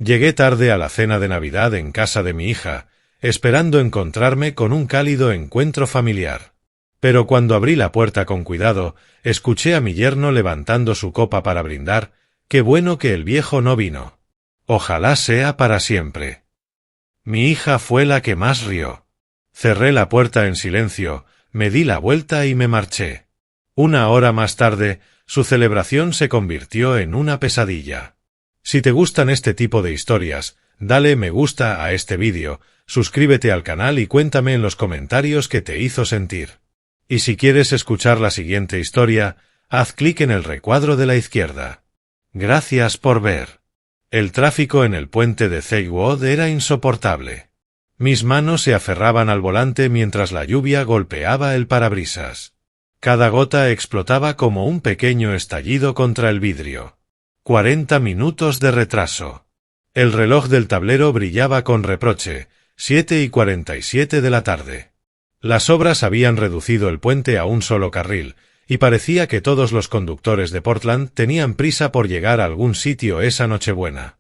Llegué tarde a la cena de Navidad en casa de mi hija, esperando encontrarme con un cálido encuentro familiar. Pero cuando abrí la puerta con cuidado, escuché a mi yerno levantando su copa para brindar. «Qué bueno que el viejo no vino. Ojalá sea para siempre». Mi hija fue la que más rió. Cerré la puerta en silencio, me di la vuelta y me marché. Una hora más tarde, su celebración se convirtió en una pesadilla. Si te gustan este tipo de historias, dale me gusta a este vídeo, suscríbete al canal y cuéntame en los comentarios qué te hizo sentir. Y si quieres escuchar la siguiente historia, haz clic en el recuadro de la izquierda. Gracias por ver. El tráfico en el puente de Threadwood era insoportable. Mis manos se aferraban al volante mientras la lluvia golpeaba el parabrisas. Cada gota explotaba como un pequeño estallido contra el vidrio. 40 minutos de retraso. El reloj del tablero brillaba con reproche, 7:47 de la tarde. Las obras habían reducido el puente a un solo carril, y parecía que todos los conductores de Portland tenían prisa por llegar a algún sitio esa Nochebuena.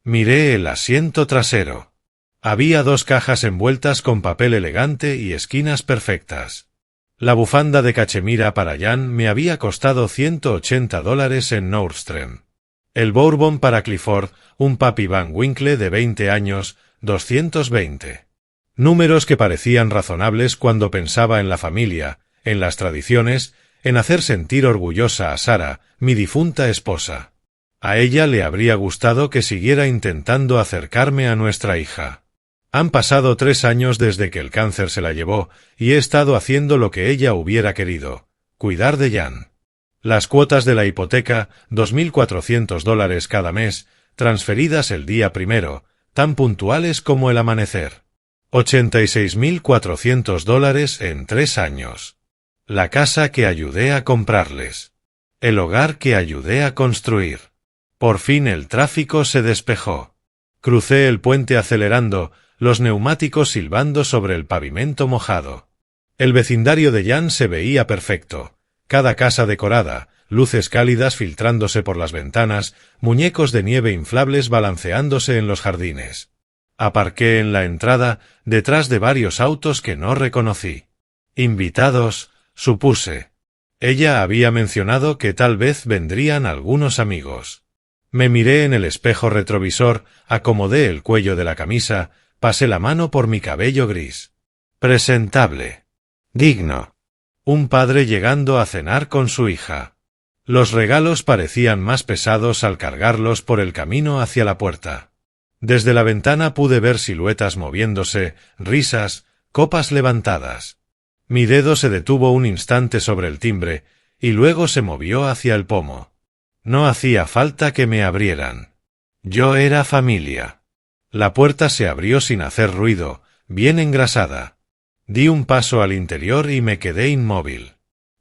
Miré el asiento trasero. Había 2 cajas envueltas con papel elegante y esquinas perfectas. La bufanda de cachemira para Jan me había costado $180 en Nordstrom. El bourbon para Clifford, un Pappy Van Winkle de 20 años, 220. Números que parecían razonables cuando pensaba en la familia, en las tradiciones, en hacer sentir orgullosa a Sarah, mi difunta esposa. A ella le habría gustado que siguiera intentando acercarme a nuestra hija. Han pasado 3 años desde que el cáncer se la llevó, y he estado haciendo lo que ella hubiera querido, cuidar de Jan. Las cuotas de la hipoteca, $2.400 cada mes, transferidas el día primero, tan puntuales como el amanecer. $86.400 en 3 años. La casa que ayudé a comprarles. El hogar que ayudé a construir. Por fin el tráfico se despejó. Crucé el puente acelerando, los neumáticos silbando sobre el pavimento mojado. El vecindario de Jan se veía perfecto. Cada casa decorada, luces cálidas filtrándose por las ventanas, muñecos de nieve inflables balanceándose en los jardines. Aparqué en la entrada, detrás de varios autos que no reconocí. Invitados, supuse. Ella había mencionado que tal vez vendrían algunos amigos. Me miré en el espejo retrovisor, acomodé el cuello de la camisa, pasé la mano por mi cabello gris. Presentable. Digno. Un padre llegando a cenar con su hija. Los regalos parecían más pesados al cargarlos por el camino hacia la puerta. Desde la ventana pude ver siluetas moviéndose, risas, copas levantadas. Mi dedo se detuvo un instante sobre el timbre, y luego se movió hacia el pomo. No hacía falta que me abrieran. Yo era familia. La puerta se abrió sin hacer ruido, bien engrasada. Di un paso al interior y me quedé inmóvil.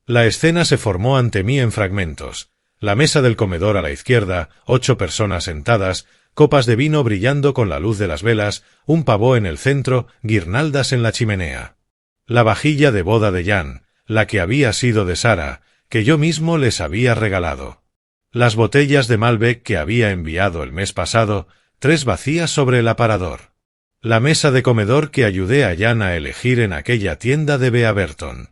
La escena se formó ante mí en fragmentos. La mesa del comedor a la izquierda, 8 personas sentadas, copas de vino brillando con la luz de las velas, un pavó en el centro, guirnaldas en la chimenea. La vajilla de boda de Jan, la que había sido de Sarah, que yo mismo les había regalado. Las botellas de Malbec que había enviado el mes pasado, 3 vacías sobre el aparador. La mesa de comedor que ayudé a Jan a elegir en aquella tienda de Beaverton.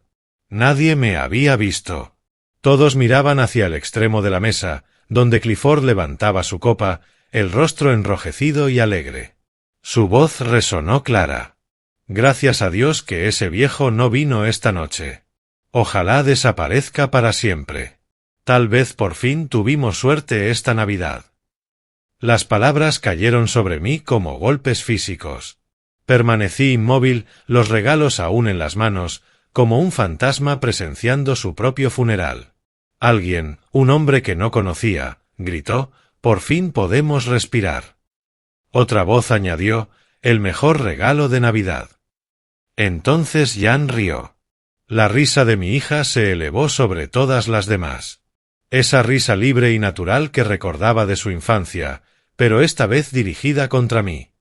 Nadie me había visto. Todos miraban hacia el extremo de la mesa, donde Clifford levantaba su copa, el rostro enrojecido y alegre. Su voz resonó clara. Gracias a Dios que ese viejo no vino esta noche. Ojalá desaparezca para siempre. Tal vez por fin tuvimos suerte esta Navidad. Las palabras cayeron sobre mí como golpes físicos. Permanecí inmóvil, los regalos aún en las manos, como un fantasma presenciando su propio funeral. Alguien, un hombre que no conocía, gritó: «Por fin podemos respirar». Otra voz añadió: «El mejor regalo de Navidad». Entonces Jan rió. La risa de mi hija se elevó sobre todas las demás. Esa risa libre y natural que recordaba de su infancia, pero esta vez dirigida contra mí.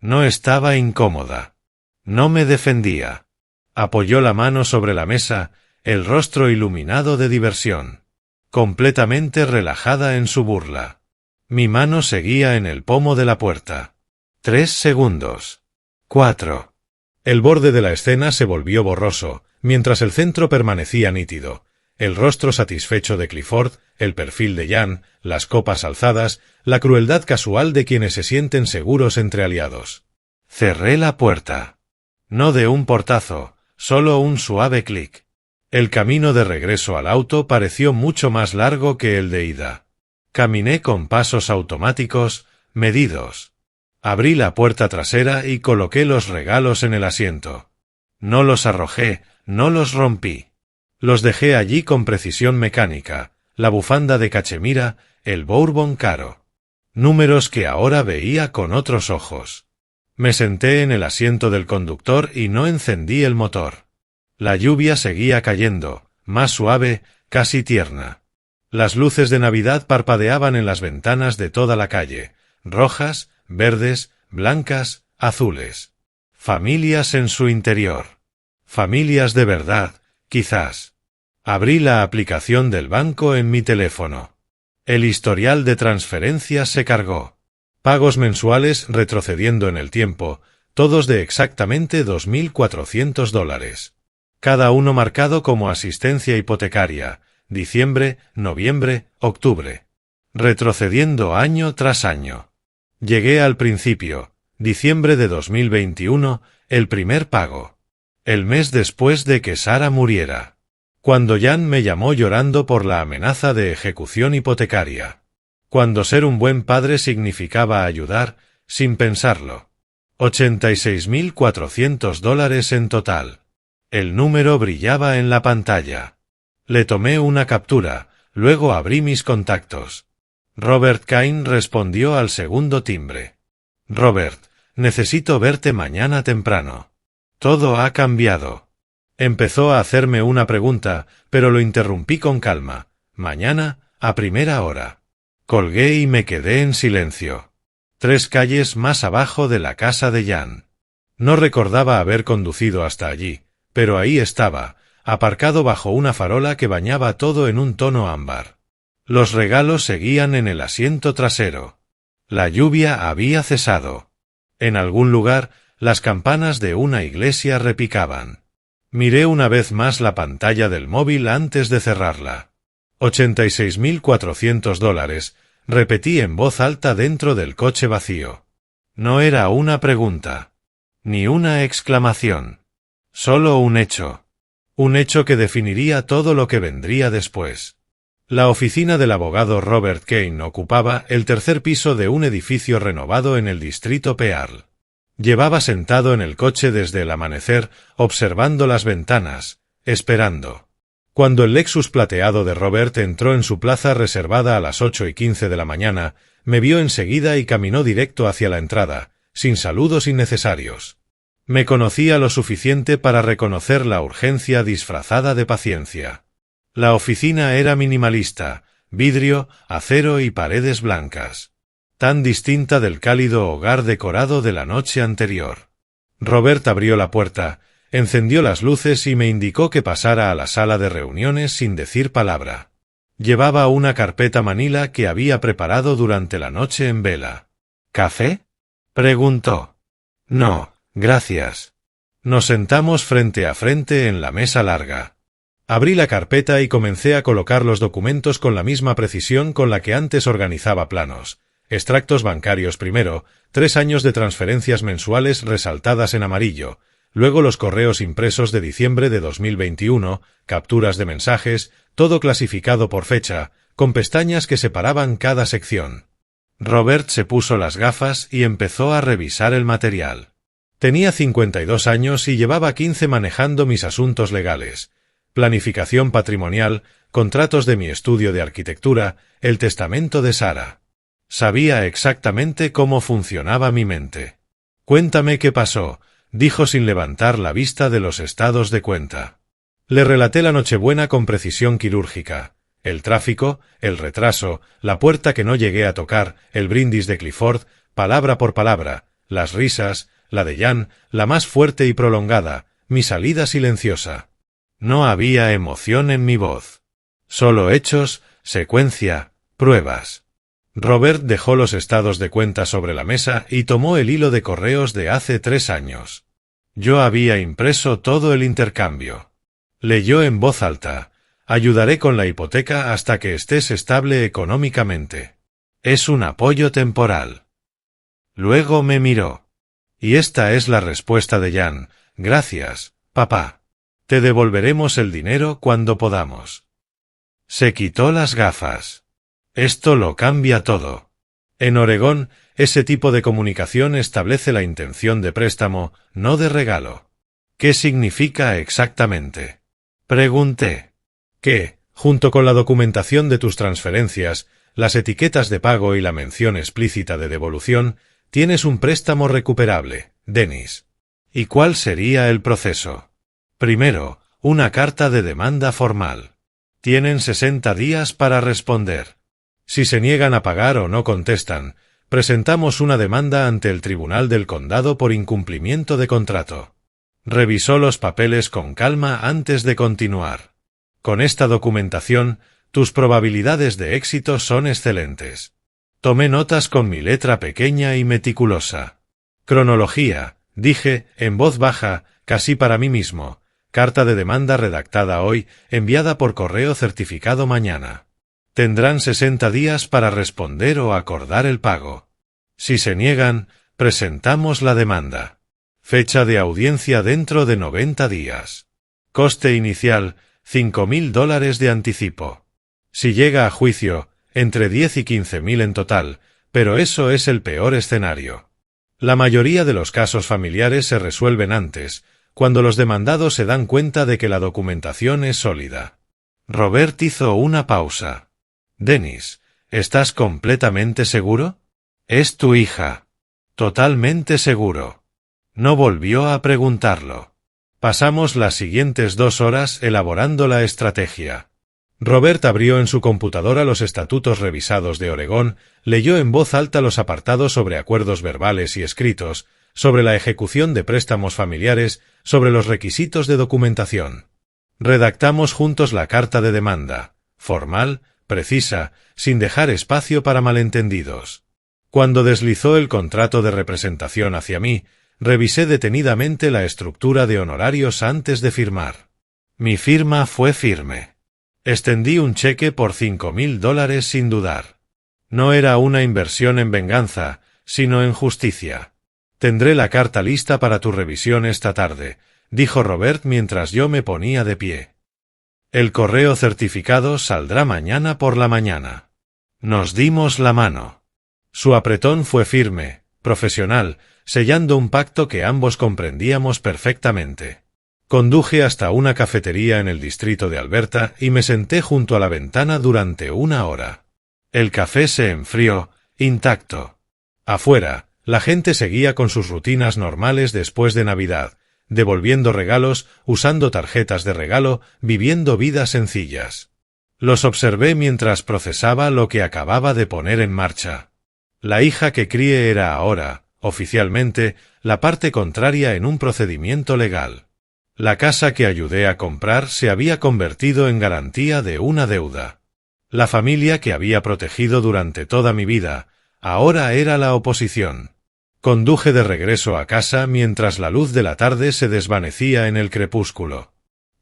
No estaba incómoda. No me defendía. Apoyó la mano sobre la mesa, el rostro iluminado de diversión. Completamente relajada en su burla. Mi mano seguía en el pomo de la puerta. 3 segundos. 4. El borde de la escena se volvió borroso, mientras el centro permanecía nítido. El rostro satisfecho de Clifford, el perfil de Jan, las copas alzadas, la crueldad casual de quienes se sienten seguros entre aliados. Cerré la puerta. No de un portazo, solo un suave clic. El camino de regreso al auto pareció mucho más largo que el de ida. Caminé con pasos automáticos, medidos. Abrí la puerta trasera y coloqué los regalos en el asiento. No los arrojé, no los rompí. Los dejé allí con precisión mecánica, la bufanda de cachemira, el bourbon caro. Números que ahora veía con otros ojos. Me senté en el asiento del conductor y no encendí el motor. La lluvia seguía cayendo, más suave, casi tierna. Las luces de Navidad parpadeaban en las ventanas de toda la calle, rojas, verdes, blancas, azules. Familias en su interior. Familias de verdad, quizás. Abrí la aplicación del banco en mi teléfono. El historial de transferencias se cargó. Pagos mensuales retrocediendo en el tiempo, todos de exactamente $2.400. Cada uno marcado como asistencia hipotecaria, diciembre, noviembre, octubre. Retrocediendo año tras año. Llegué al principio, diciembre de 2021, el primer pago. El mes después de que Sara muriera. Cuando Jan me llamó llorando por la amenaza de ejecución hipotecaria. Cuando ser un buen padre significaba ayudar, sin pensarlo. $86.400 en total. El número brillaba en la pantalla. Le tomé una captura, luego abrí mis contactos. Robert Kane respondió al segundo timbre. Robert, necesito verte mañana temprano. Todo ha cambiado. Empezó a hacerme una pregunta, pero lo interrumpí con calma. Mañana, a primera hora. Colgué y me quedé en silencio. 3 calles más abajo de la casa de Jan. No recordaba haber conducido hasta allí, pero ahí estaba, aparcado bajo una farola que bañaba todo en un tono ámbar. Los regalos seguían en el asiento trasero. La lluvia había cesado. En algún lugar, las campanas de una iglesia repicaban. Miré una vez más la pantalla del móvil antes de cerrarla. $86.400, repetí en voz alta dentro del coche vacío. No era una pregunta. Ni una exclamación. Solo un hecho. Un hecho que definiría todo lo que vendría después. La oficina del abogado Robert Kane ocupaba el tercer piso de un edificio renovado en el distrito Pearl. Llevaba sentado en el coche desde el amanecer, observando las ventanas, esperando. Cuando el Lexus plateado de Robert entró en su plaza reservada a las 8:15 de la mañana, me vio enseguida y caminó directo hacia la entrada, sin saludos innecesarios. Me conocía lo suficiente para reconocer la urgencia disfrazada de paciencia. La oficina era minimalista, vidrio, acero y paredes blancas. Tan distinta del cálido hogar decorado de la noche anterior. Robert abrió la puerta, encendió las luces y me indicó que pasara a la sala de reuniones sin decir palabra. Llevaba una carpeta manila que había preparado durante la noche en vela. ¿Café?, preguntó. No, gracias. Nos sentamos frente a frente en la mesa larga. Abrí la carpeta y comencé a colocar los documentos con la misma precisión con la que antes organizaba planos. Extractos bancarios primero, 3 años de transferencias mensuales resaltadas en amarillo, luego los correos impresos de diciembre de 2021, capturas de mensajes, todo clasificado por fecha, con pestañas que separaban cada sección. Robert se puso las gafas y empezó a revisar el material. Tenía 52 años y llevaba 15 manejando mis asuntos legales. Planificación patrimonial, contratos de mi estudio de arquitectura, el testamento de Sara. Sabía exactamente cómo funcionaba mi mente. Cuéntame qué pasó, dijo sin levantar la vista de los estados de cuenta. Le relaté la Nochebuena con precisión quirúrgica. El tráfico, el retraso, la puerta que no llegué a tocar, el brindis de Clifford, palabra por palabra, las risas, la de Jan, la más fuerte y prolongada, mi salida silenciosa. No había emoción en mi voz. Solo hechos, secuencia, pruebas. Robert dejó los estados de cuenta sobre la mesa y tomó el hilo de correos de hace 3 años. Yo había impreso todo el intercambio. Leyó en voz alta: ayudaré con la hipoteca hasta que estés estable económicamente. Es un apoyo temporal. Luego me miró. Y esta es la respuesta de Jan: gracias, papá. Te devolveremos el dinero cuando podamos. Se quitó las gafas. Esto lo cambia todo. En Oregón, ese tipo de comunicación establece la intención de préstamo, no de regalo. ¿Qué significa exactamente? Pregunté. Que, junto con la documentación de tus transferencias, las etiquetas de pago y la mención explícita de devolución, tienes un préstamo recuperable, Dennis. ¿Y cuál sería el proceso? Primero, una carta de demanda formal. Tienen 60 días para responder. Si se niegan a pagar o no contestan, presentamos una demanda ante el Tribunal del Condado por incumplimiento de contrato. Revisó los papeles con calma antes de continuar. Con esta documentación, tus probabilidades de éxito son excelentes. Tomé notas con mi letra pequeña y meticulosa. Cronología, dije, en voz baja, casi para mí mismo. Carta de demanda redactada hoy, enviada por correo certificado mañana. Tendrán 60 días para responder o acordar el pago. Si se niegan, presentamos la demanda. Fecha de audiencia dentro de 90 días. Coste inicial, $5,000 de anticipo. Si llega a juicio, entre 10 y 15,000 en total, pero eso es el peor escenario. La mayoría de los casos familiares se resuelven antes, cuando los demandados se dan cuenta de que la documentación es sólida. Robert hizo una pausa. Dennis, ¿estás completamente seguro? Es tu hija. Totalmente seguro. No volvió a preguntarlo. Pasamos las siguientes 2 horas elaborando la estrategia. Robert abrió en su computadora los estatutos revisados de Oregón, leyó en voz alta los apartados sobre acuerdos verbales y escritos, sobre la ejecución de préstamos familiares, sobre los requisitos de documentación. Redactamos juntos la carta de demanda, formal, precisa, sin dejar espacio para malentendidos. Cuando deslizó el contrato de representación hacia mí, revisé detenidamente la estructura de honorarios antes de firmar. Mi firma fue firme. Extendí un cheque por $5,000 sin dudar. No era una inversión en venganza, sino en justicia. Tendré la carta lista para tu revisión esta tarde, dijo Robert mientras yo me ponía de pie. El correo certificado saldrá mañana por la mañana. Nos dimos la mano. Su apretón fue firme, profesional, sellando un pacto que ambos comprendíamos perfectamente. Conduje hasta una cafetería en el distrito de Alberta y me senté junto a la ventana durante 1 hora. El café se enfrió, intacto. Afuera, la gente seguía con sus rutinas normales después de Navidad, devolviendo regalos, usando tarjetas de regalo, viviendo vidas sencillas. Los observé mientras procesaba lo que acababa de poner en marcha. La hija que crié era ahora, oficialmente, la parte contraria en un procedimiento legal. La casa que ayudé a comprar se había convertido en garantía de una deuda. La familia que había protegido durante toda mi vida, ahora era la oposición. Conduje de regreso a casa mientras la luz de la tarde se desvanecía en el crepúsculo.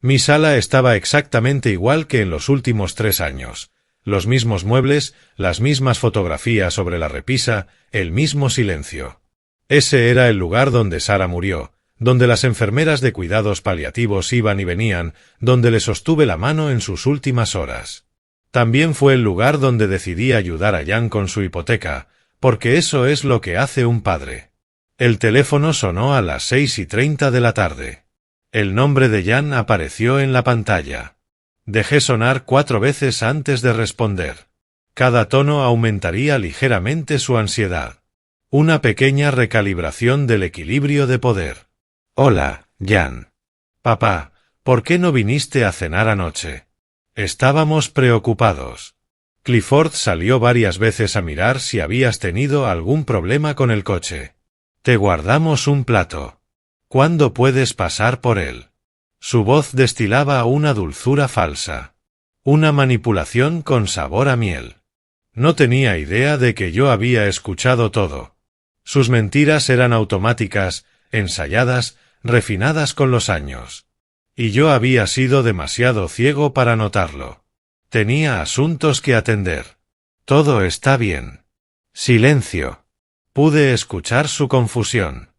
Mi sala estaba exactamente igual que en los últimos 3 años. Los mismos muebles, las mismas fotografías sobre la repisa, el mismo silencio. Ese era el lugar donde Sara murió, donde las enfermeras de cuidados paliativos iban y venían, donde le sostuve la mano en sus últimas horas. También fue el lugar donde decidí ayudar a Jan con su hipoteca, porque eso es lo que hace un padre. El teléfono sonó a las 6:30 de la tarde. El nombre de Jan apareció en la pantalla. Dejé sonar 4 veces antes de responder. Cada tono aumentaría ligeramente su ansiedad. Una pequeña recalibración del equilibrio de poder. Hola, Jan. Papá, ¿por qué no viniste a cenar anoche? Estábamos preocupados. Clifford salió varias veces a mirar si habías tenido algún problema con el coche. Te guardamos un plato. ¿Cuándo puedes pasar por él? Su voz destilaba una dulzura falsa. Una manipulación con sabor a miel. No tenía idea de que yo había escuchado todo. Sus mentiras eran automáticas, ensayadas, refinadas con los años. Y yo había sido demasiado ciego para notarlo. Tenía asuntos que atender. Todo está bien. Silencio. Pude escuchar su confusión.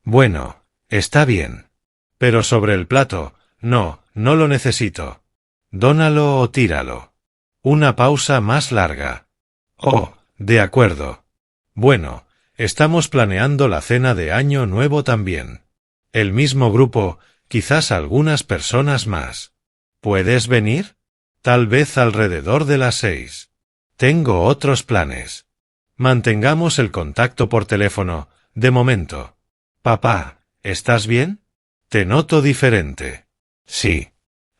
Bueno, está bien. Pero sobre el plato, no lo necesito. Dónalo o tíralo. Una pausa más larga. Oh, de acuerdo. Bueno, estamos planeando la cena de Año Nuevo también. El mismo grupo, quizás algunas personas más. ¿Puedes venir? Tal vez alrededor de las 6. Tengo otros planes. Mantengamos el contacto por teléfono, de momento. Papá, ¿estás bien? Te noto diferente. Sí.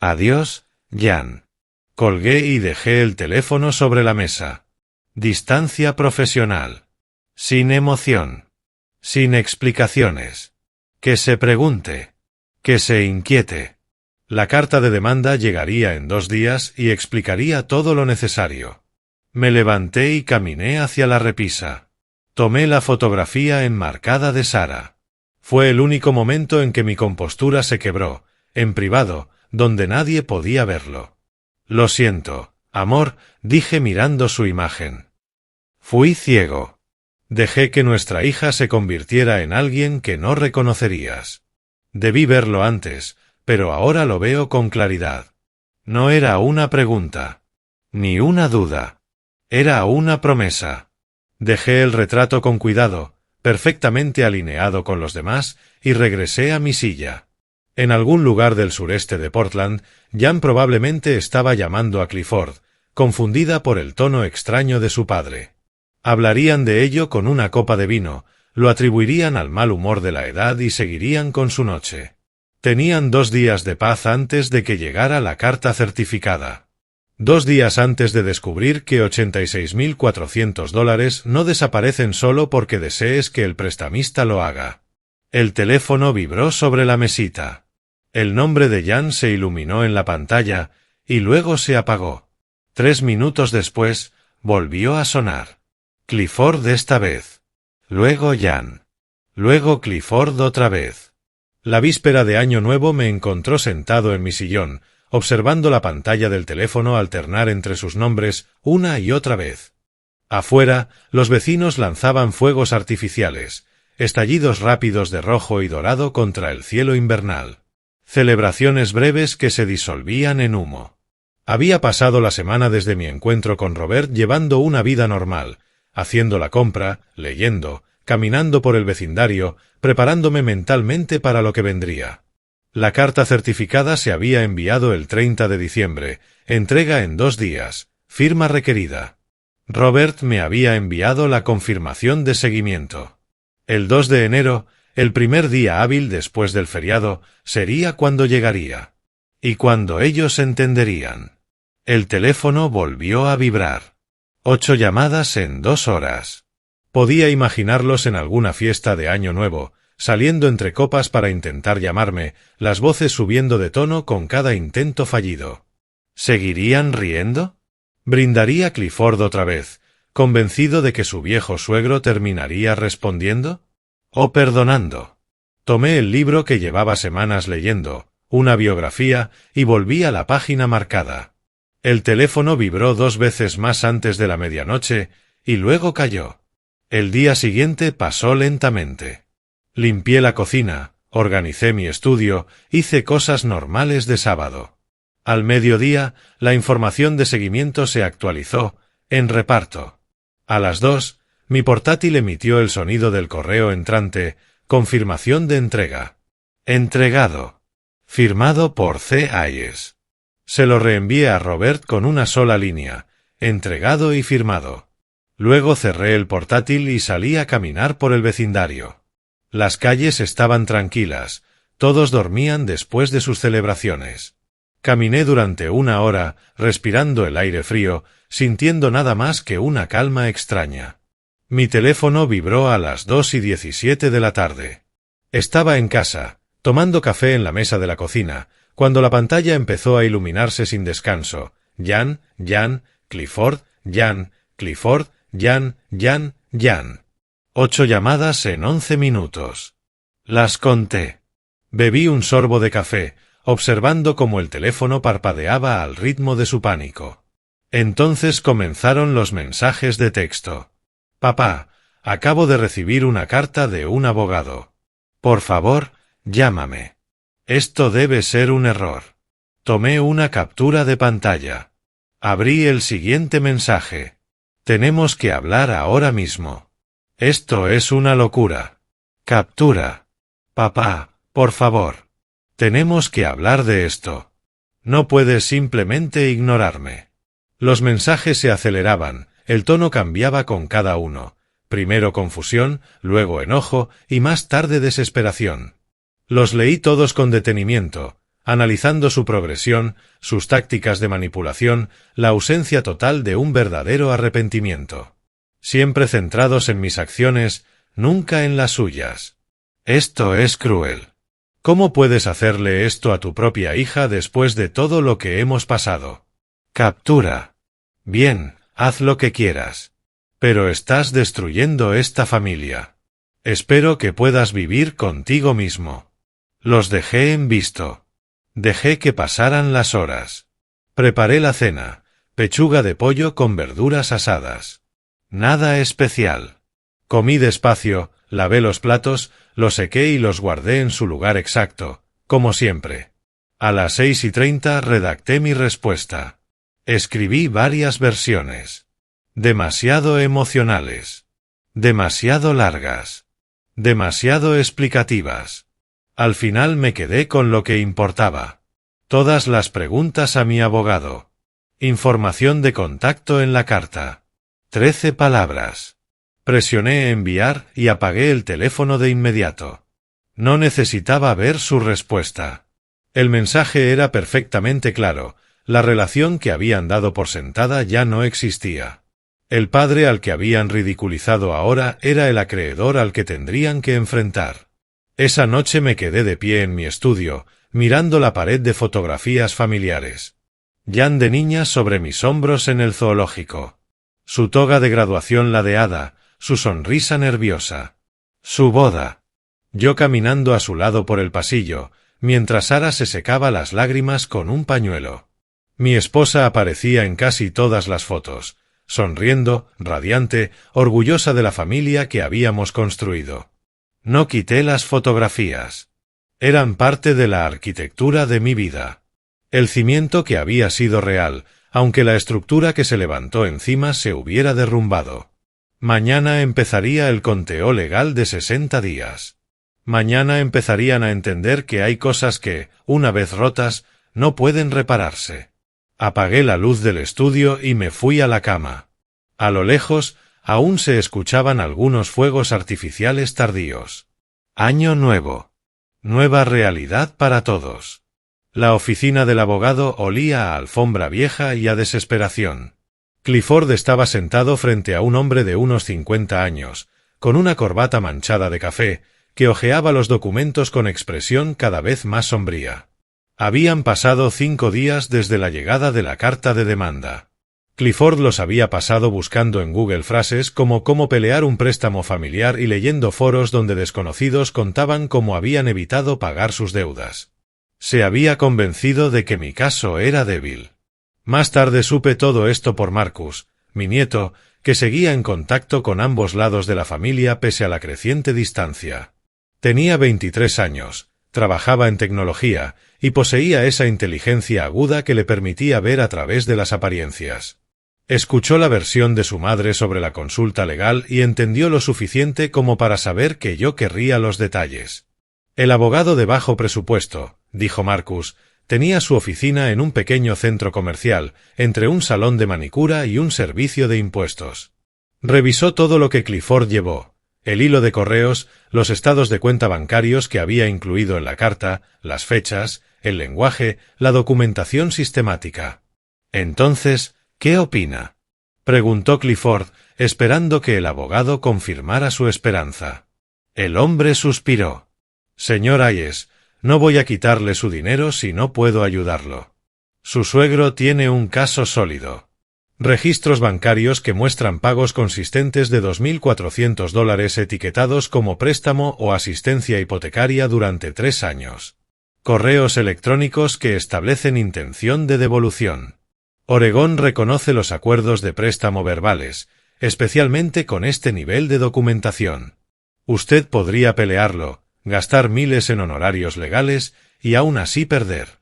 Adiós, Jan. Colgué y dejé el teléfono sobre la mesa. Distancia profesional. Sin emoción. Sin explicaciones. Que se pregunte. Que se inquiete. La carta de demanda llegaría en 2 días y explicaría todo lo necesario. Me levanté y caminé hacia la repisa. Tomé la fotografía enmarcada de Sara. Fue el único momento en que mi compostura se quebró, en privado, donde nadie podía verlo. Lo siento, amor, dije mirando su imagen. Fui ciego. Dejé que nuestra hija se convirtiera en alguien que no reconocerías. Debí verlo antes, pero ahora lo veo con claridad. No era una pregunta. Ni una duda. Era una promesa. Dejé el retrato con cuidado, perfectamente alineado con los demás, y regresé a mi silla. En algún lugar del sureste de Portland, Jan probablemente estaba llamando a Clifford, confundida por el tono extraño de su padre. Hablarían de ello con una copa de vino, lo atribuirían al mal humor de la edad y seguirían con su noche. Tenían 2 días de paz antes de que llegara la carta certificada. 2 días antes de descubrir que $86.400 no desaparecen solo porque desees que el prestamista lo haga. El teléfono vibró sobre la mesita. El nombre de Jan se iluminó en la pantalla, y luego se apagó. 3 minutos después, volvió a sonar. Clifford esta vez. Luego Jan. Luego Clifford otra vez. La víspera de Año Nuevo me encontró sentado en mi sillón, observando la pantalla del teléfono alternar entre sus nombres una y otra vez. Afuera, los vecinos lanzaban fuegos artificiales, estallidos rápidos de rojo y dorado contra el cielo invernal. Celebraciones breves que se disolvían en humo. Había pasado la semana desde mi encuentro con Robert llevando una vida normal, haciendo la compra, leyendo, caminando por el vecindario, preparándome mentalmente para lo que vendría. La carta certificada se había enviado el 30 de diciembre, entrega en 2 días, firma requerida. Robert me había enviado la confirmación de seguimiento. El 2 de enero, el primer día hábil después del feriado, sería cuando llegaría. Y cuando ellos entenderían. El teléfono volvió a vibrar. 8 llamadas en 2 horas. Podía imaginarlos en alguna fiesta de Año Nuevo, saliendo entre copas para intentar llamarme, las voces subiendo de tono con cada intento fallido. ¿Seguirían riendo? ¿Brindaría Clifford otra vez, convencido de que su viejo suegro terminaría respondiendo? ¿O perdonando? Tomé el libro que llevaba semanas leyendo, una biografía, y volví a la página marcada. El teléfono vibró 2 veces más antes de la medianoche, y luego cayó. El día siguiente pasó lentamente. Limpié la cocina, organicé mi estudio, hice cosas normales de sábado. Al mediodía, la información de seguimiento se actualizó, en reparto. A las 2, mi portátil emitió el sonido del correo entrante, confirmación de entrega. Entregado. Firmado por C. Hayes. Se lo reenvié a Robert con una sola línea, entregado y firmado. Luego cerré el portátil y salí a caminar por el vecindario. Las calles estaban tranquilas, todos dormían después de sus celebraciones. Caminé durante 1 hora, respirando el aire frío, sintiendo nada más que una calma extraña. Mi teléfono vibró a las 2:17 de la tarde. Estaba en casa, tomando café en la mesa de la cocina, cuando la pantalla empezó a iluminarse sin descanso. Jan, Clifford, Jan, Clifford, Jan. 8 llamadas en 11 minutos. Las conté. Bebí un sorbo de café, observando cómo el teléfono parpadeaba al ritmo de su pánico. Entonces comenzaron los mensajes de texto. Papá, acabo de recibir una carta de un abogado. Por favor, llámame. Esto debe ser un error. Tomé una captura de pantalla. Abrí el siguiente mensaje. Tenemos que hablar ahora mismo. Esto es una locura. Captura. Papá, por favor. Tenemos que hablar de esto. No puedes simplemente ignorarme. Los mensajes se aceleraban, el tono cambiaba con cada uno. Primero confusión, luego enojo y más tarde desesperación. Los leí todos con detenimiento, analizando su progresión, sus tácticas de manipulación, la ausencia total de un verdadero arrepentimiento. Siempre centrados en mis acciones, nunca en las suyas. Esto es cruel. ¿Cómo puedes hacerle esto a tu propia hija después de todo lo que hemos pasado? Captura. Bien, haz lo que quieras. Pero estás destruyendo esta familia. Espero que puedas vivir contigo mismo. Los dejé en visto. Dejé que pasaran las horas. Preparé la cena, pechuga de pollo con verduras asadas. Nada especial. Comí despacio, lavé los platos, los sequé y los guardé en su lugar exacto, como siempre. A las 6:30 redacté mi respuesta. Escribí varias versiones. Demasiado emocionales. Demasiado largas. Demasiado explicativas. Al final me quedé con lo que importaba. Todas las preguntas a mi abogado. Información de contacto en la carta. 13 palabras. Presioné enviar y apagué el teléfono de inmediato. No necesitaba ver su respuesta. El mensaje era perfectamente claro, la relación que habían dado por sentada ya no existía. El padre al que habían ridiculizado ahora era el acreedor al que tendrían que enfrentar. Esa noche me quedé de pie en mi estudio, mirando la pared de fotografías familiares. Jan de niña sobre mis hombros en el zoológico. Su toga de graduación ladeada, su sonrisa nerviosa. Su boda. Yo caminando a su lado por el pasillo, mientras Sara se secaba las lágrimas con un pañuelo. Mi esposa aparecía en casi todas las fotos, sonriendo, radiante, orgullosa de la familia que habíamos construido. No quité las fotografías. Eran parte de la arquitectura de mi vida. El cimiento que había sido real, aunque la estructura que se levantó encima se hubiera derrumbado. Mañana empezaría el conteo legal de 60 días. Mañana empezarían a entender que hay cosas que, una vez rotas, no pueden repararse. Apagué la luz del estudio y me fui a la cama. A lo lejos, aún se escuchaban algunos fuegos artificiales tardíos. Año nuevo. Nueva realidad para todos. La oficina del abogado olía a alfombra vieja y a desesperación. Clifford estaba sentado frente a un hombre de unos 50 años, con una corbata manchada de café, que hojeaba los documentos con expresión cada vez más sombría. Habían pasado 5 días desde la llegada de la carta de demanda. Clifford los había pasado buscando en Google frases como cómo pelear un préstamo familiar y leyendo foros donde desconocidos contaban cómo habían evitado pagar sus deudas. Se había convencido de que mi caso era débil. Más tarde supe todo esto por Marcus, mi nieto, que seguía en contacto con ambos lados de la familia pese a la creciente distancia. Tenía 23 años, trabajaba en tecnología y poseía esa inteligencia aguda que le permitía ver a través de las apariencias. Escuchó la versión de su madre sobre la consulta legal y entendió lo suficiente como para saber que yo querría los detalles. El abogado de bajo presupuesto, dijo Marcus, tenía su oficina en un pequeño centro comercial, entre un salón de manicura y un servicio de impuestos. Revisó todo lo que Clifford llevó, el hilo de correos, los estados de cuenta bancarios que había incluido en la carta, las fechas, el lenguaje, la documentación sistemática. Entonces, ¿qué opina?, preguntó Clifford, esperando que el abogado confirmara su esperanza. El hombre suspiró. Señor Hayes, no voy a quitarle su dinero si no puedo ayudarlo. Su suegro tiene un caso sólido. Registros bancarios que muestran pagos consistentes de $2.400 etiquetados como préstamo o asistencia hipotecaria durante 3 años. Correos electrónicos que establecen intención de devolución. Oregón reconoce los acuerdos de préstamo verbales, especialmente con este nivel de documentación. Usted podría pelearlo, gastar miles en honorarios legales y aún así perder.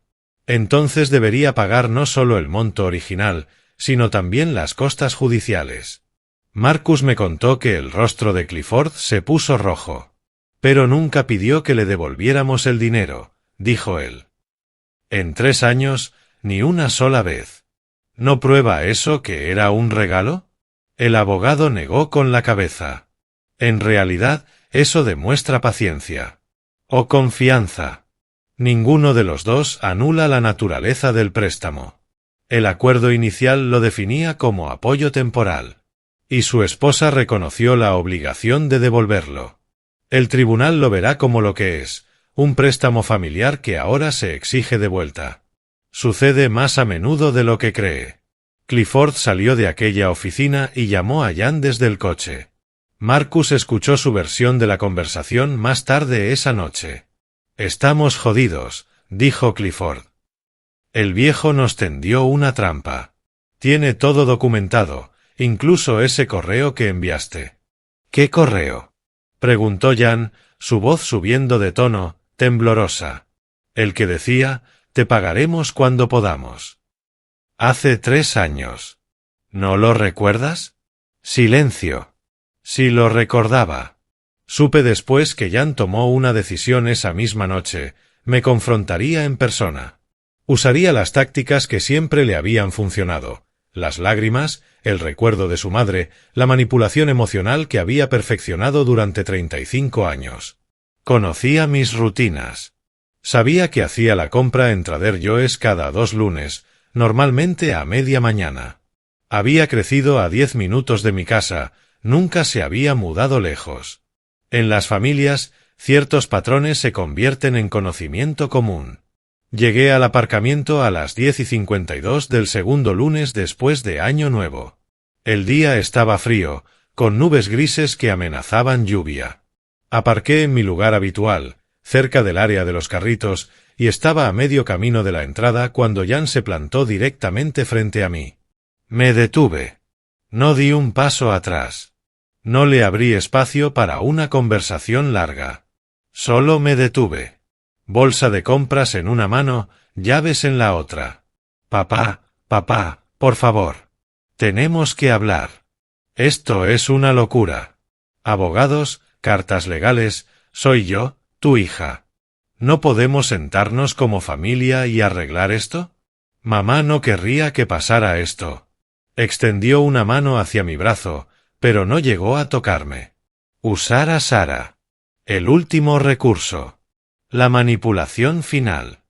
Entonces debería pagar no solo el monto original, sino también las costas judiciales. Marcus me contó que el rostro de Clifford se puso rojo. Pero nunca pidió que le devolviéramos el dinero, dijo él. En 3 años, ni una sola vez. ¿No prueba eso que era un regalo? El abogado negó con la cabeza. En realidad, eso demuestra paciencia. O confianza. Ninguno de los dos anula la naturaleza del préstamo. El acuerdo inicial lo definía como apoyo temporal. Y su esposa reconoció la obligación de devolverlo. El tribunal lo verá como lo que es, un préstamo familiar que ahora se exige de vuelta. Sucede más a menudo de lo que cree. Clifford salió de aquella oficina y llamó a Jan desde el coche. Marcus escuchó su versión de la conversación más tarde esa noche. «Estamos jodidos», dijo Clifford. El viejo nos tendió una trampa. Tiene todo documentado, incluso ese correo que enviaste. ¿Qué correo?, preguntó Jan, su voz subiendo de tono, temblorosa. El que decía, te pagaremos cuando podamos. Hace 3 años. ¿No lo recuerdas? Silencio. Sí lo recordaba. Supe después que Jan tomó una decisión esa misma noche, me confrontaría en persona. Usaría las tácticas que siempre le habían funcionado, las lágrimas, el recuerdo de su madre, la manipulación emocional que había perfeccionado durante 35 años. Conocía mis rutinas. Sabía que hacía la compra en Trader Joe's cada 2 lunes, normalmente a media mañana. Había crecido a 10 minutos de mi casa, nunca se había mudado lejos. En las familias, ciertos patrones se convierten en conocimiento común. Llegué al aparcamiento a las 10:52 del segundo lunes después de Año Nuevo. El día estaba frío, con nubes grises que amenazaban lluvia. Aparqué en mi lugar habitual, cerca del área de los carritos, y estaba a medio camino de la entrada cuando Jan se plantó directamente frente a mí. Me detuve. No di un paso atrás. No le abrí espacio para una conversación larga. Solo me detuve. Bolsa de compras en una mano, llaves en la otra. Papá, por favor. Tenemos que hablar. Esto es una locura. Abogados, cartas legales, soy yo, tu hija. ¿No podemos sentarnos como familia y arreglar esto? Mamá no querría que pasara esto. Extendió una mano hacia mi brazo, pero no llegó a tocarme. Usar a Sara. El último recurso. La manipulación final.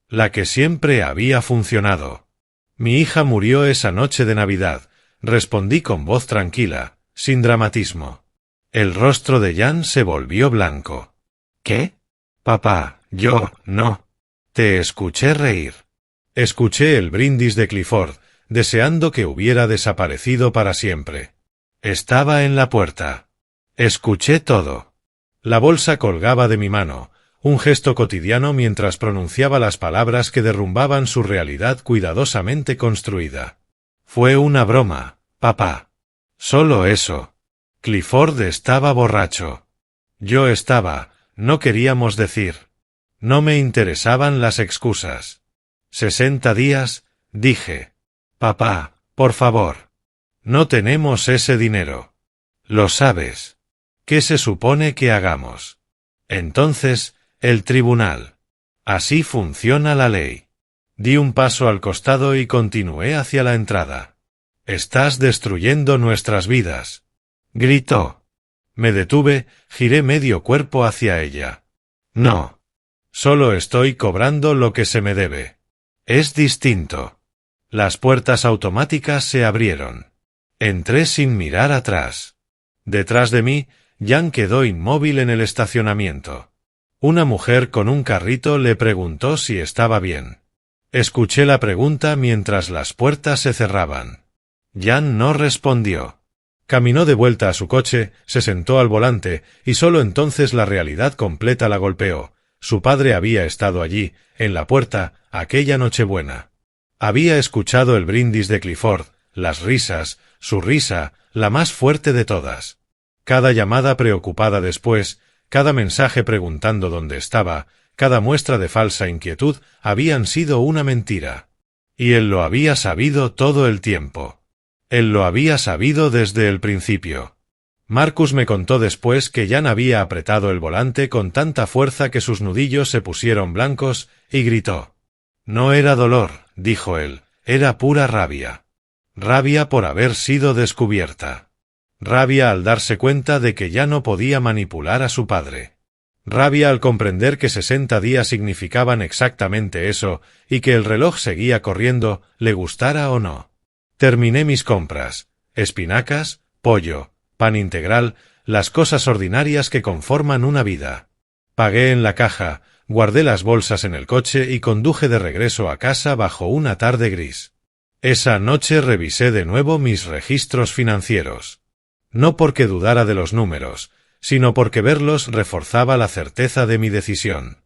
La que siempre había funcionado. Mi hija murió esa noche de Navidad, respondí con voz tranquila, sin dramatismo. El rostro de Jan se volvió blanco. ¿Qué? Papá, yo, no. Te escuché reír. Escuché el brindis de Clifford, deseando que hubiera desaparecido para siempre. Estaba en la puerta. Escuché todo. La bolsa colgaba de mi mano, un gesto cotidiano mientras pronunciaba las palabras que derrumbaban su realidad cuidadosamente construida. Fue una broma, papá. Solo eso. Clifford estaba borracho. Yo estaba, no queríamos decir. No me interesaban las excusas. 60 días, dije. Papá, por favor. No tenemos ese dinero. Lo sabes. ¿Qué se supone que hagamos? Entonces, el tribunal. Así funciona la ley. Di un paso al costado y continué hacia la entrada. Estás destruyendo nuestras vidas. Gritó. Me detuve, giré medio cuerpo hacia ella. No. Solo estoy cobrando lo que se me debe. Es distinto. Las puertas automáticas se abrieron. Entré sin mirar atrás. Detrás de mí, Jan quedó inmóvil en el estacionamiento. Una mujer con un carrito le preguntó si estaba bien. Escuché la pregunta mientras las puertas se cerraban. Jan no respondió. Caminó de vuelta a su coche, se sentó al volante, y solo entonces la realidad completa la golpeó. Su padre había estado allí, en la puerta, aquella Nochebuena. Había escuchado el brindis de Clifford, las risas, su risa, la más fuerte de todas. Cada llamada preocupada después, cada mensaje preguntando dónde estaba, cada muestra de falsa inquietud habían sido una mentira. Y él lo había sabido todo el tiempo. Él lo había sabido desde el principio. Marcus me contó después que Jan había apretado el volante con tanta fuerza que sus nudillos se pusieron blancos, y gritó. No era dolor, dijo él, era pura rabia. Rabia por haber sido descubierta. Rabia al darse cuenta de que ya no podía manipular a su padre. Rabia al comprender que 60 días significaban exactamente eso, y que el reloj seguía corriendo, le gustara o no. Terminé mis compras, espinacas, pollo, pan integral, las cosas ordinarias que conforman una vida. Pagué en la caja, guardé las bolsas en el coche y conduje de regreso a casa bajo una tarde gris. Esa noche revisé de nuevo mis registros financieros. No porque dudara de los números, sino porque verlos reforzaba la certeza de mi decisión.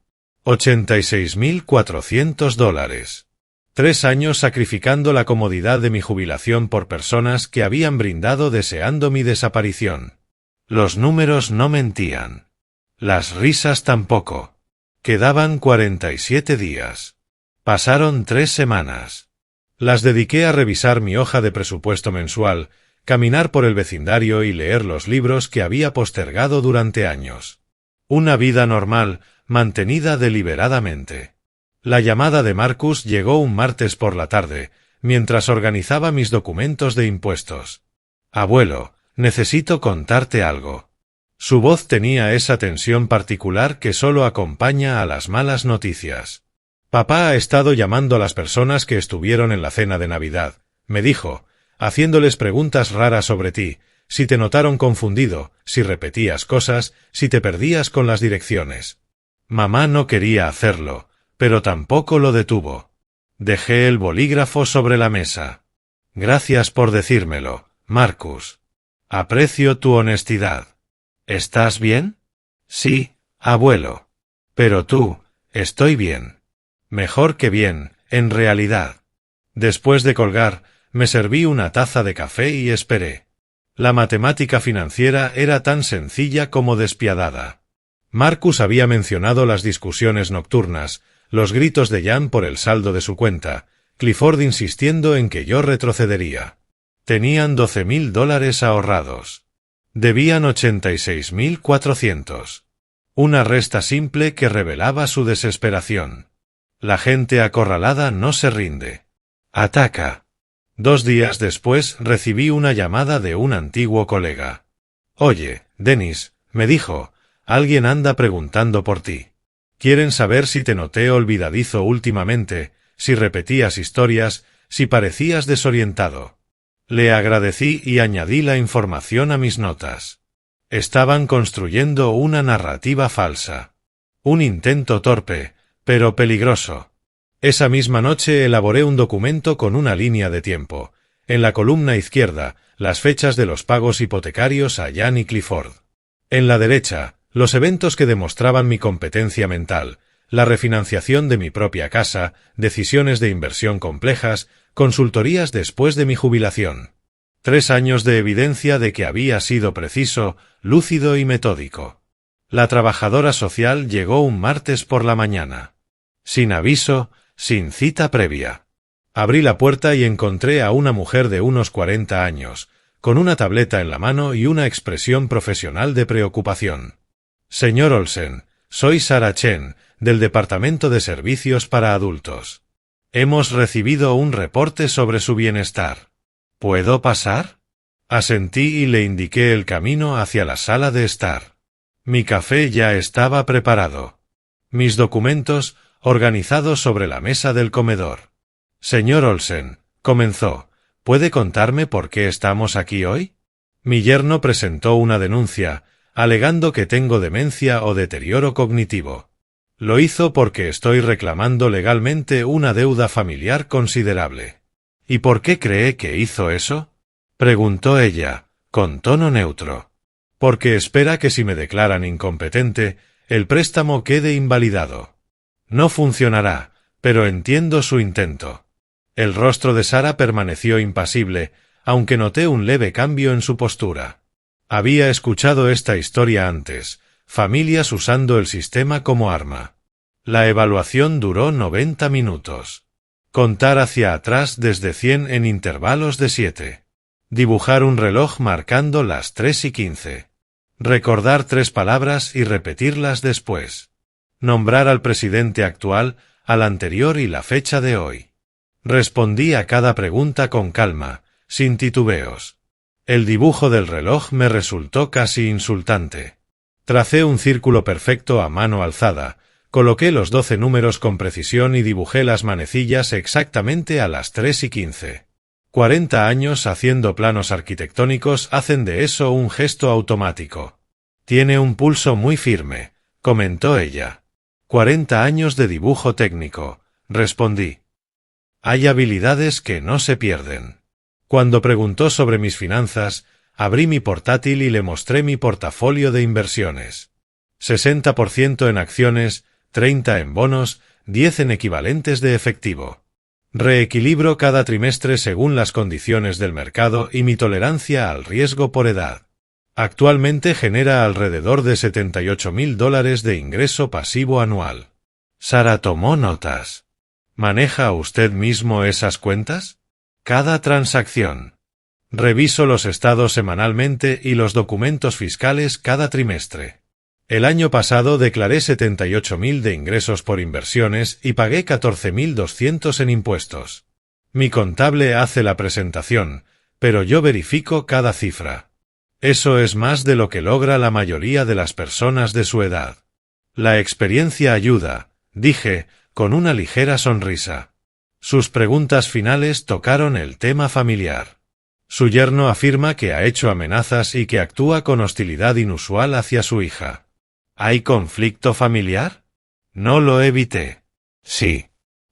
$86.400. 3 años sacrificando la comodidad de mi jubilación por personas que habían brindado deseando mi desaparición. Los números no mentían. Las risas tampoco. Quedaban 47 días. Pasaron 3 semanas. Las dediqué a revisar mi hoja de presupuesto mensual, caminar por el vecindario y leer los libros que había postergado durante años. Una vida normal, mantenida deliberadamente. La llamada de Marcus llegó un martes por la tarde, mientras organizaba mis documentos de impuestos. Abuelo, necesito contarte algo. Su voz tenía esa tensión particular que solo acompaña a las malas noticias. Papá ha estado llamando a las personas que estuvieron en la cena de Navidad, me dijo, haciéndoles preguntas raras sobre ti, si te notaron confundido, si repetías cosas, si te perdías con las direcciones. Mamá no quería hacerlo, pero tampoco lo detuvo. Dejé el bolígrafo sobre la mesa. Gracias por decírmelo, Marcus. Aprecio tu honestidad. ¿Estás bien? Sí, abuelo. Pero tú, estoy bien. Mejor que bien, en realidad. Después de colgar, me serví una taza de café y esperé. La matemática financiera era tan sencilla como despiadada. Marcus había mencionado las discusiones nocturnas, los gritos de Jan por el saldo de su cuenta, Clifford insistiendo en que yo retrocedería. Tenían $12.000 ahorrados. Debían 86.400. Una resta simple que revelaba su desesperación. La gente acorralada no se rinde. Ataca. 2 días después recibí una llamada de un antiguo colega. Oye, Dennis, me dijo, alguien anda preguntando por ti. Quieren saber si te noté olvidadizo últimamente, si repetías historias, si parecías desorientado. Le agradecí y añadí la información a mis notas. Estaban construyendo una narrativa falsa. Un intento torpe, pero peligroso. Esa misma noche elaboré un documento con una línea de tiempo. En la columna izquierda, las fechas de los pagos hipotecarios a Jan y Clifford. En la derecha, los eventos que demostraban mi competencia mental, la refinanciación de mi propia casa, decisiones de inversión complejas, consultorías después de mi jubilación. 3 años de evidencia de que había sido preciso, lúcido y metódico. La trabajadora social llegó un martes por la mañana. Sin aviso, sin cita previa. Abrí la puerta y encontré a una mujer de unos 40 años, con una tableta en la mano y una expresión profesional de preocupación. Señor Olsen, soy Sarah Chen, del Departamento de Servicios para Adultos. Hemos recibido un reporte sobre su bienestar. ¿Puedo pasar? Asentí y le indiqué el camino hacia la sala de estar. Mi café ya estaba preparado. Mis documentos, organizados sobre la mesa del comedor. Señor Olsen, comenzó, ¿puede contarme por qué estamos aquí hoy? Mi yerno presentó una denuncia, alegando que tengo demencia o deterioro cognitivo. Lo hizo porque estoy reclamando legalmente una deuda familiar considerable. ¿Y por qué cree que hizo eso? Preguntó ella, con tono neutro. Porque espera que si me declaran incompetente, el préstamo quede invalidado. No funcionará, pero entiendo su intento. El rostro de Sara permaneció impasible, aunque noté un leve cambio en su postura. Había escuchado esta historia antes, familias usando el sistema como arma. La evaluación duró 90 minutos. Contar hacia atrás desde 100 en intervalos de 7. Dibujar un reloj marcando las 3:15. Recordar 3 palabras y repetirlas después. Nombrar al presidente actual, al anterior y la fecha de hoy. Respondí a cada pregunta con calma, sin titubeos. El dibujo del reloj me resultó casi insultante. Tracé un círculo perfecto a mano alzada, coloqué los 12 números con precisión y dibujé las manecillas exactamente a las 3:15. 40 años haciendo planos arquitectónicos hacen de eso un gesto automático. Tiene un pulso muy firme, comentó ella. 40 años de dibujo técnico, respondí. Hay habilidades que no se pierden. Cuando preguntó sobre mis finanzas, abrí mi portátil y le mostré mi portafolio de inversiones. 60% en acciones, 30 en bonos, 10 en equivalentes de efectivo. Reequilibro cada trimestre según las condiciones del mercado y mi tolerancia al riesgo por edad. Actualmente genera alrededor de $78.000 de ingreso pasivo anual. Sara tomó notas. ¿Maneja usted mismo esas cuentas? Cada transacción. Reviso los estados semanalmente y los documentos fiscales cada trimestre. El año pasado declaré 78.000 de ingresos por inversiones y pagué 14.200 en impuestos. Mi contable hace la presentación, pero yo verifico cada cifra. Eso es más de lo que logra la mayoría de las personas de su edad. La experiencia ayuda, dije, con una ligera sonrisa. Sus preguntas finales tocaron el tema familiar. Su yerno afirma que ha hecho amenazas y que actúa con hostilidad inusual hacia su hija. ¿Hay conflicto familiar? No lo evité. Sí.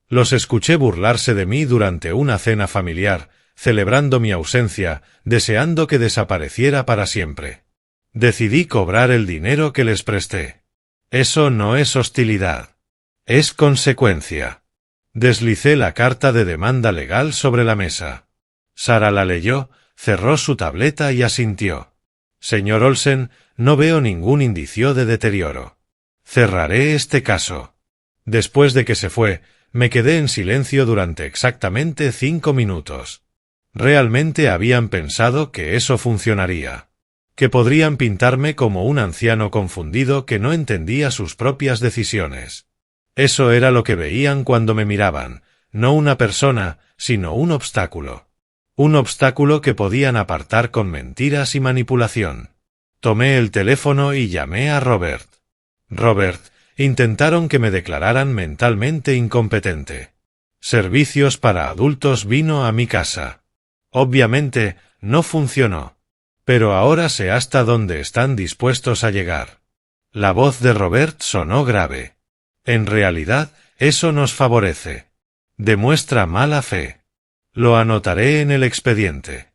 Los escuché burlarse de mí durante una cena familiar, celebrando mi ausencia, deseando que desapareciera para siempre. Decidí cobrar el dinero que les presté. Eso no es hostilidad. Es consecuencia. Deslicé la carta de demanda legal sobre la mesa. Sara la leyó, cerró su tableta y asintió. Señor Olsen, no veo ningún indicio de deterioro. Cerraré este caso. Después de que se fue, me quedé en silencio durante exactamente 5 minutos. Realmente habían pensado que eso funcionaría. Que podrían pintarme como un anciano confundido que no entendía sus propias decisiones. Eso era lo que veían cuando me miraban, no una persona, sino un obstáculo. Un obstáculo que podían apartar con mentiras y manipulación. Tomé el teléfono y llamé a Robert. Robert, intentaron que me declararan mentalmente incompetente. Servicios para adultos vino a mi casa. Obviamente, no funcionó. Pero ahora sé hasta dónde están dispuestos a llegar. La voz de Robert sonó grave. En realidad, eso nos favorece. Demuestra mala fe. Lo anotaré en el expediente.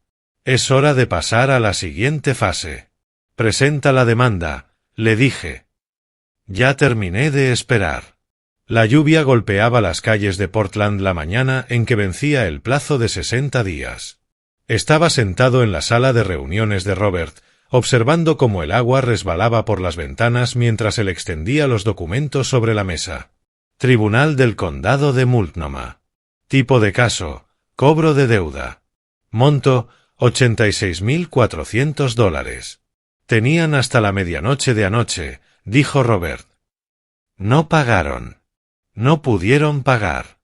Es hora de pasar a la siguiente fase. Presenta la demanda, le dije. Ya terminé de esperar. La lluvia golpeaba las calles de Portland la mañana en que vencía el plazo de 60 días. Estaba sentado en la sala de reuniones de Robert, observando cómo el agua resbalaba por las ventanas mientras él extendía los documentos sobre la mesa. Tribunal del Condado de Multnomah. Tipo de caso, cobro de deuda. Monto, $86.400. Tenían hasta la medianoche de anoche, dijo Robert. No pagaron. No pudieron pagar.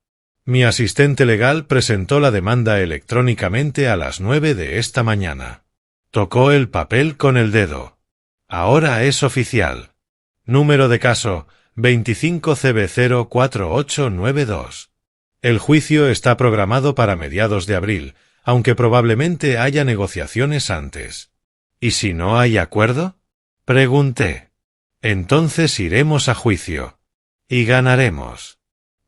Mi asistente legal presentó la demanda electrónicamente a las 9 de esta mañana. Tocó el papel con el dedo. Ahora es oficial. Número de caso, 25CB04892. El juicio está programado para mediados de abril, aunque probablemente haya negociaciones antes. ¿Y si no hay acuerdo? Pregunté. Entonces iremos a juicio. Y ganaremos.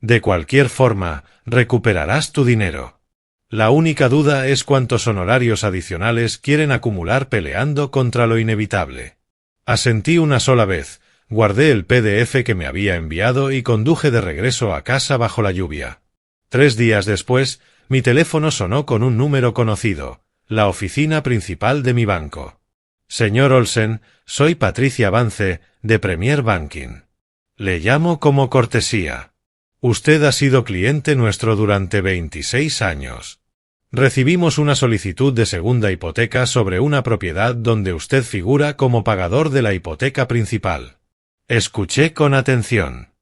De cualquier forma, recuperarás tu dinero. La única duda es cuántos honorarios adicionales quieren acumular peleando contra lo inevitable. Asentí una sola vez, guardé el PDF que me había enviado y conduje de regreso a casa bajo la lluvia. 3 días después, mi teléfono sonó con un número conocido, la oficina principal de mi banco. Señor Olsen, soy Patricia Vance, de Premier Banking. Le llamo como cortesía. Usted ha sido cliente nuestro durante 26 años. Recibimos una solicitud de segunda hipoteca sobre una propiedad donde usted figura como pagador de la hipoteca principal. Escuché con atención.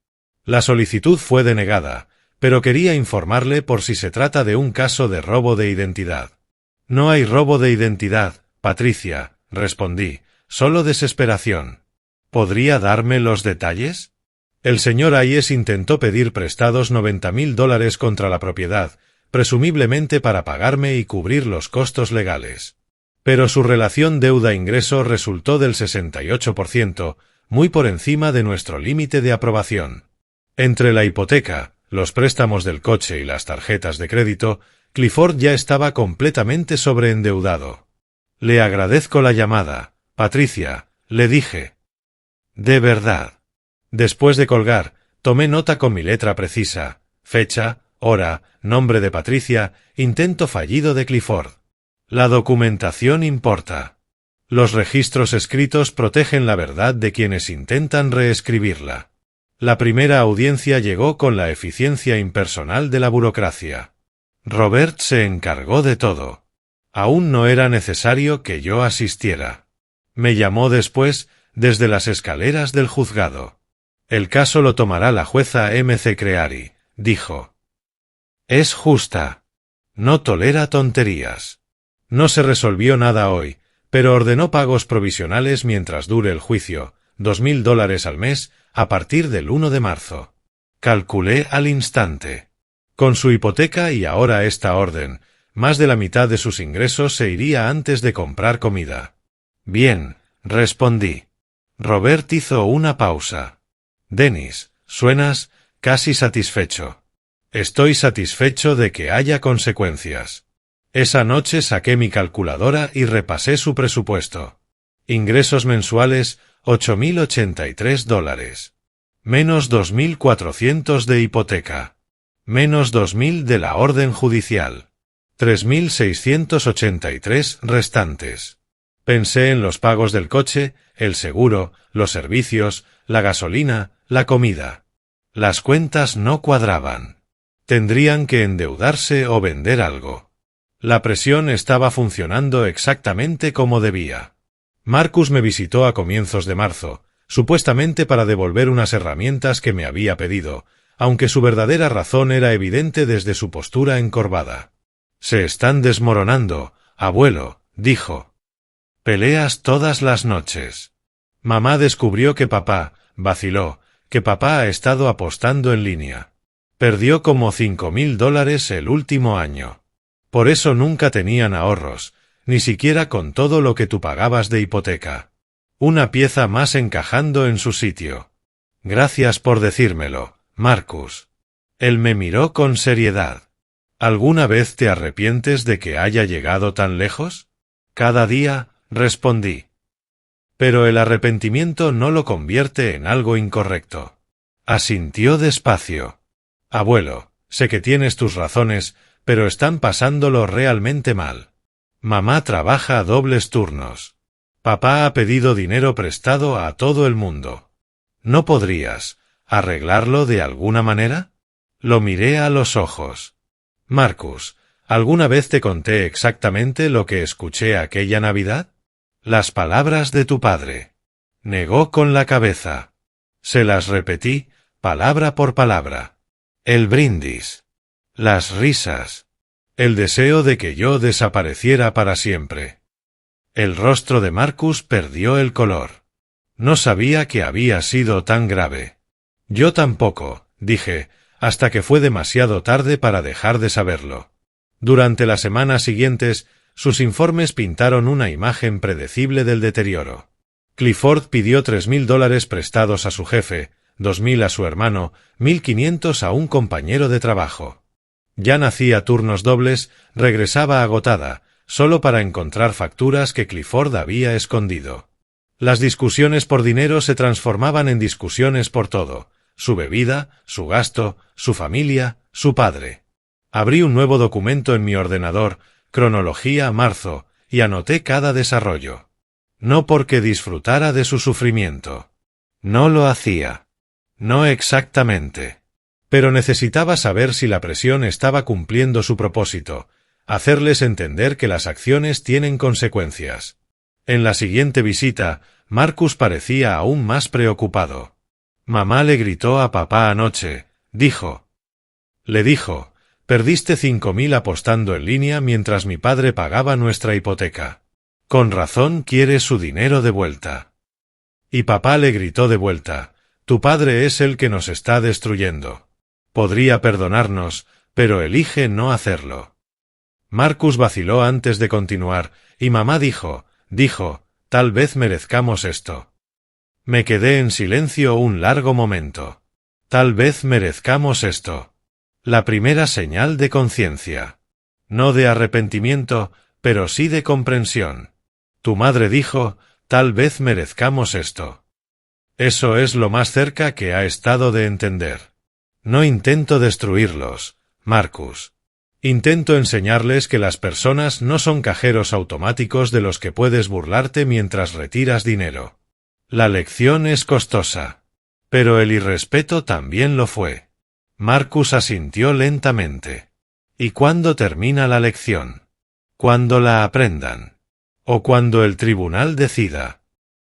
La solicitud fue denegada, pero quería informarle por si se trata de un caso de robo de identidad. No hay robo de identidad, Patricia, respondí, solo desesperación. ¿Podría darme los detalles? El señor Hayes intentó pedir prestados $90,000 contra la propiedad, presumiblemente para pagarme y cubrir los costos legales. Pero su relación deuda-ingreso resultó del 68%, muy por encima de nuestro límite de aprobación. Entre la hipoteca, los préstamos del coche y las tarjetas de crédito, Clifford ya estaba completamente sobreendeudado. Le agradezco la llamada, Patricia, le dije. De verdad. Después de colgar, tomé nota con mi letra precisa, fecha, hora, nombre de Patricia, intento fallido de Clifford. La documentación importa. Los registros escritos protegen la verdad de quienes intentan reescribirla. La primera audiencia llegó con la eficiencia impersonal de la burocracia. Robert se encargó de todo. Aún no era necesario que yo asistiera. Me llamó después, desde las escaleras del juzgado. El caso lo tomará la jueza M.C. Creary, dijo. Es justa. No tolera tonterías. No se resolvió nada hoy, pero ordenó pagos provisionales mientras dure el juicio, $2,000 al mes, a partir del 1 de marzo. Calculé al instante. Con su hipoteca y ahora esta orden, más de la mitad de sus ingresos se iría antes de comprar comida. Bien, respondí. Robert hizo una pausa. Dennis, suenas casi satisfecho. Estoy satisfecho de que haya consecuencias. Esa noche saqué mi calculadora y repasé su presupuesto. Ingresos mensuales, $8,083. Menos 2,400 de hipoteca. Menos 2,000 de la orden judicial. 3,683 restantes. Pensé en los pagos del coche, el seguro, los servicios, la gasolina, la comida. Las cuentas no cuadraban. Tendrían que endeudarse o vender algo. La presión estaba funcionando exactamente como debía. Marcus me visitó a comienzos de marzo, supuestamente para devolver unas herramientas que me había pedido, aunque su verdadera razón era evidente desde su postura encorvada. Se están desmoronando, abuelo, dijo. Peleas todas las noches. Mamá descubrió que papá, vaciló, que papá ha estado apostando en línea. Perdió como $5,000 el último año. Por eso nunca tenían ahorros, ni siquiera con todo lo que tú pagabas de hipoteca. Una pieza más encajando en su sitio. Gracias por decírmelo, Marcus. Él me miró con seriedad. ¿Alguna vez te arrepientes de que haya llegado tan lejos? Cada día, respondí. Pero el arrepentimiento no lo convierte en algo incorrecto. Asintió despacio. Abuelo, sé que tienes tus razones, pero están pasándolo realmente mal. Mamá trabaja a dobles turnos. Papá ha pedido dinero prestado a todo el mundo. ¿No podrías arreglarlo de alguna manera? Lo miré a los ojos. Marcus, ¿alguna vez te conté exactamente lo que escuché aquella Navidad? Las palabras de tu padre. Negó con la cabeza. Se las repetí, palabra por palabra. El brindis. Las risas. El deseo de que yo desapareciera para siempre. El rostro de Marcus perdió el color. No sabía que había sido tan grave. Yo tampoco, dije, hasta que fue demasiado tarde para dejar de saberlo. Durante las semanas siguientes, sus informes pintaron una imagen predecible del deterioro. Clifford pidió $3,000 prestados a su jefe, 2,000 a su hermano, 1,500 a un compañero de trabajo. Jan hacía turnos dobles, regresaba agotada, solo para encontrar facturas que Clifford había escondido. Las discusiones por dinero se transformaban en discusiones por todo: su bebida, su gasto, su familia, su padre. Abrí un nuevo documento en mi ordenador, cronología marzo, y anoté cada desarrollo. No porque disfrutara de su sufrimiento. No lo hacía. No exactamente. Pero necesitaba saber si la presión estaba cumpliendo su propósito: hacerles entender que las acciones tienen consecuencias. En la siguiente visita, Marcus parecía aún más preocupado. Mamá le gritó a papá anoche, dijo. Le dijo: perdiste 5.000 apostando en línea mientras mi padre pagaba nuestra hipoteca. Con razón quiere su dinero de vuelta. Y papá le gritó de vuelta: tu padre es el que nos está destruyendo. Podría perdonarnos, pero elige no hacerlo. Marcus vaciló antes de continuar, y mamá dijo, tal vez merezcamos esto. Me quedé en silencio un largo momento. Tal vez merezcamos esto. La primera señal de conciencia. No de arrepentimiento, pero sí de comprensión. Tu madre dijo, tal vez merezcamos esto. Eso es lo más cerca que ha estado de entender. No intento destruirlos, Marcus. Intento enseñarles que las personas no son cajeros automáticos de los que puedes burlarte mientras retiras dinero. La lección es costosa. Pero el irrespeto también lo fue. Marcus asintió lentamente. ¿Y cuándo termina la lección? Cuando la aprendan. O cuando el tribunal decida.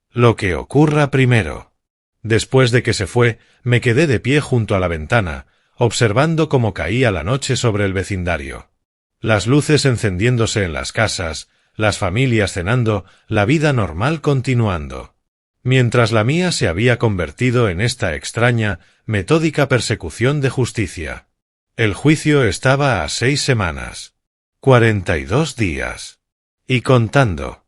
Lo que ocurra primero. Después de que se fue, me quedé de pie junto a la ventana, observando cómo caía la noche sobre el vecindario. Las luces encendiéndose en las casas, las familias cenando, la vida normal continuando. Mientras la mía se había convertido en esta extraña, metódica persecución de justicia. El juicio estaba a 6 semanas. 42 días. Y contando.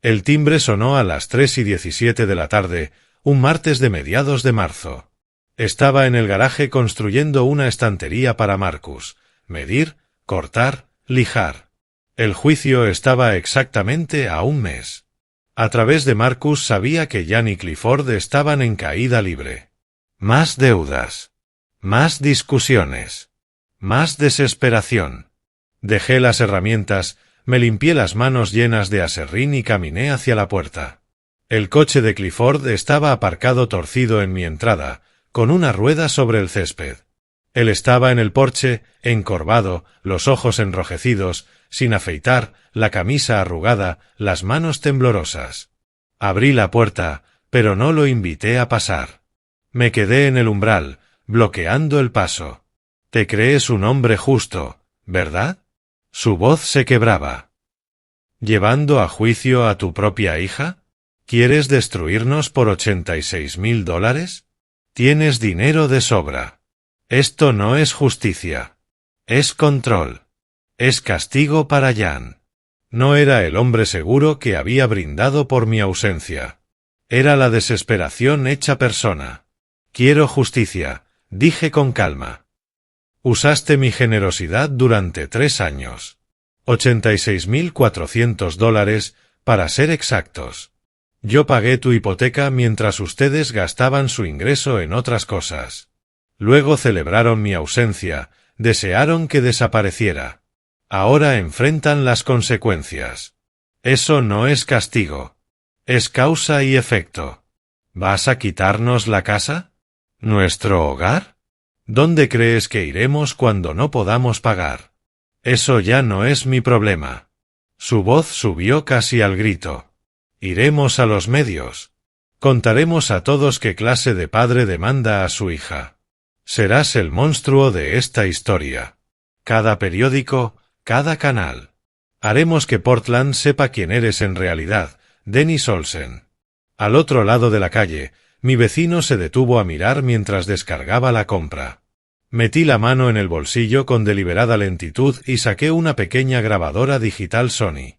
El timbre sonó a las 3:17 de la tarde, un martes de mediados de marzo. Estaba en el garaje construyendo una estantería para Marcus. Medir, cortar, lijar. El juicio estaba exactamente a un mes. A través de Marcus sabía que Jan y Clifford estaban en caída libre. Más deudas. Más discusiones. Más desesperación. Dejé las herramientas, me limpié las manos llenas de aserrín y caminé hacia la puerta. El coche de Clifford estaba aparcado torcido en mi entrada, con una rueda sobre el césped. Él estaba en el porche, encorvado, los ojos enrojecidos, sin afeitar, la camisa arrugada, las manos temblorosas. Abrí la puerta, pero no lo invité a pasar. Me quedé en el umbral, bloqueando el paso. Te crees un hombre justo, ¿verdad? Su voz se quebraba. ¿Llevando a juicio a tu propia hija? ¿Quieres destruirnos por $86.000? Tienes dinero de sobra. Esto no es justicia. Es control. Es castigo para Jan. No era el hombre seguro que había brindado por mi ausencia. Era la desesperación hecha persona. Quiero justicia, dije con calma. Usaste mi generosidad durante 3 años. $86.400, para ser exactos. Yo pagué tu hipoteca mientras ustedes gastaban su ingreso en otras cosas. Luego celebraron mi ausencia, desearon que desapareciera. Ahora enfrentan las consecuencias. Eso no es castigo. Es causa y efecto. ¿Vas a quitarnos la casa? ¿Nuestro hogar? ¿Dónde crees que iremos cuando no podamos pagar? Eso ya no es mi problema. Su voz subió casi al grito. Iremos a los medios. Contaremos a todos qué clase de padre demanda a su hija. Serás el monstruo de esta historia. Cada periódico, cada canal. Haremos que Portland sepa quién eres en realidad, Dennis Olsen. Al otro lado de la calle, mi vecino se detuvo a mirar mientras descargaba la compra. Metí la mano en el bolsillo con deliberada lentitud y saqué una pequeña grabadora digital Sony.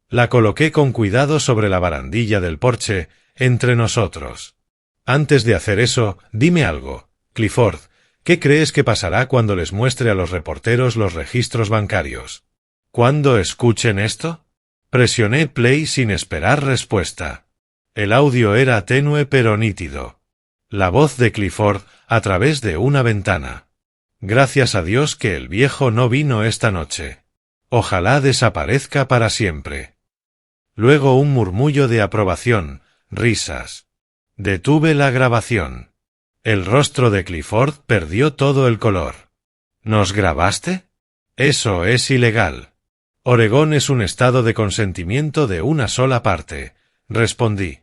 La coloqué con cuidado sobre la barandilla del porche, entre nosotros. Antes de hacer eso, dime algo, Clifford. ¿Qué crees que pasará cuando les muestre a los reporteros los registros bancarios? ¿Cuándo escuchen esto? Presioné play sin esperar respuesta. El audio era tenue pero nítido. La voz de Clifford a través de una ventana. Gracias a Dios que el viejo no vino esta noche. Ojalá desaparezca para siempre. Luego un murmullo de aprobación, risas. Detuve la grabación. El rostro de Clifford perdió todo el color. ¿Nos grabaste? Eso es ilegal. Oregón es un estado de consentimiento de una sola parte, respondí.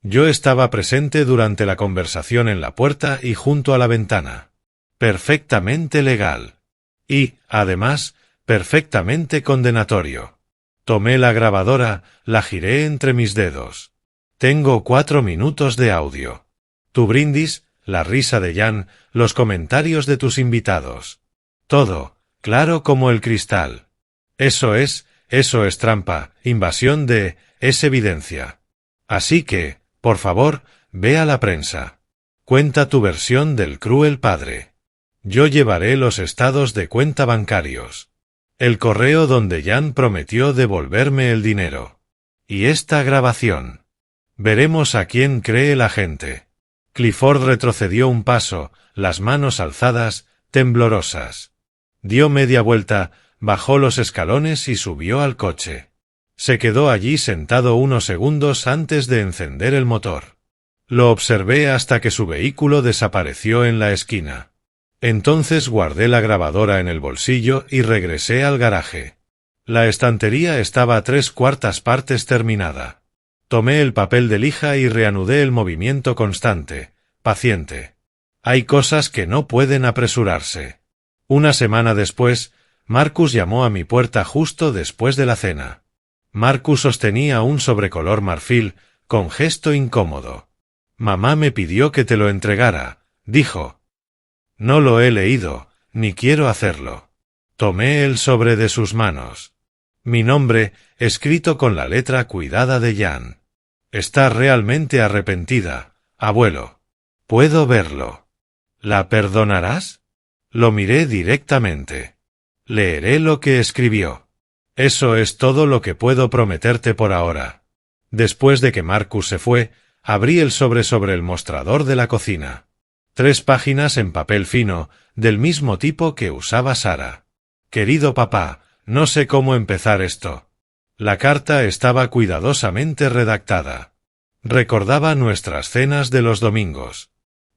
Yo estaba presente durante la conversación en la puerta y junto a la ventana. Perfectamente legal. Y, además, perfectamente condenatorio. Tomé la grabadora, la giré entre mis dedos. Tengo 4 minutos de audio. Tu brindis, la risa de Jan, los comentarios de tus invitados. Todo, claro como el cristal. Eso es trampa, invasión es evidencia. Así que, por favor, ve a la prensa. Cuenta tu versión del cruel padre. Yo llevaré los estados de cuenta bancarios. El correo donde Jan prometió devolverme el dinero. Y esta grabación. Veremos a quién cree la gente. Clifford retrocedió un paso, las manos alzadas, temblorosas. Dio media vuelta, bajó los escalones y subió al coche. Se quedó allí sentado unos segundos antes de encender el motor. Lo observé hasta que su vehículo desapareció en la esquina. Entonces guardé la grabadora en el bolsillo y regresé al garaje. La estantería estaba a 3/4 partes terminada. Tomé el papel de lija y reanudé el movimiento constante, paciente. Hay cosas que no pueden apresurarse. Una semana después, Marcus llamó a mi puerta justo después de la cena. Marcus sostenía un sobrecolor marfil, con gesto incómodo. Mamá me pidió que te lo entregara, dijo. No lo he leído, ni quiero hacerlo. Tomé el sobre de sus manos. Mi nombre, escrito con la letra cuidada de Jan. Está realmente arrepentida, abuelo. Puedo verlo. ¿La perdonarás? Lo miré directamente. Leeré lo que escribió. Eso es todo lo que puedo prometerte por ahora. Después de que Marcus se fue, abrí el sobre el mostrador de la cocina. 3 páginas en papel fino, del mismo tipo que usaba Sara. Querido papá, no sé cómo empezar esto. La carta estaba cuidadosamente redactada. Recordaba nuestras cenas de los domingos.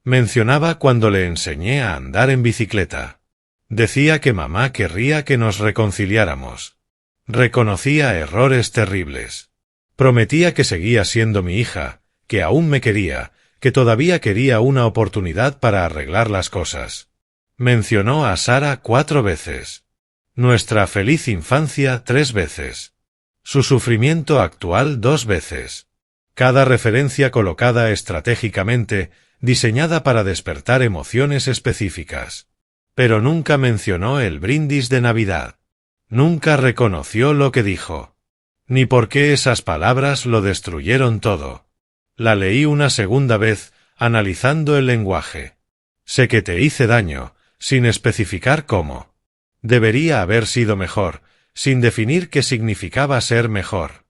Mencionaba cuando le enseñé a andar en bicicleta. Decía que mamá querría que nos reconciliáramos. Reconocía errores terribles. Prometía que seguía siendo mi hija, que aún me quería, que todavía quería una oportunidad para arreglar las cosas. Mencionó a Sara 4 veces. Nuestra feliz infancia 3 veces. Su sufrimiento actual 2 veces. Cada referencia colocada estratégicamente, diseñada para despertar emociones específicas. Pero nunca mencionó el brindis de Navidad. Nunca reconoció lo que dijo. Ni por qué esas palabras lo destruyeron todo. La leí una segunda vez, analizando el lenguaje. Sé que te hice daño, sin especificar cómo. Debería haber sido mejor, sin definir qué significaba ser mejor.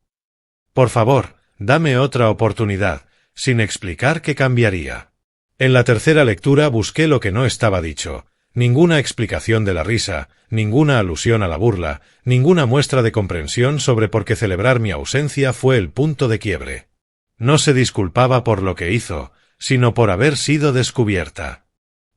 Por favor, dame otra oportunidad, sin explicar qué cambiaría. En la tercera lectura busqué lo que no estaba dicho. Ninguna explicación de la risa, ninguna alusión a la burla, ninguna muestra de comprensión sobre por qué celebrar mi ausencia fue el punto de quiebre. No se disculpaba por lo que hizo, sino por haber sido descubierta.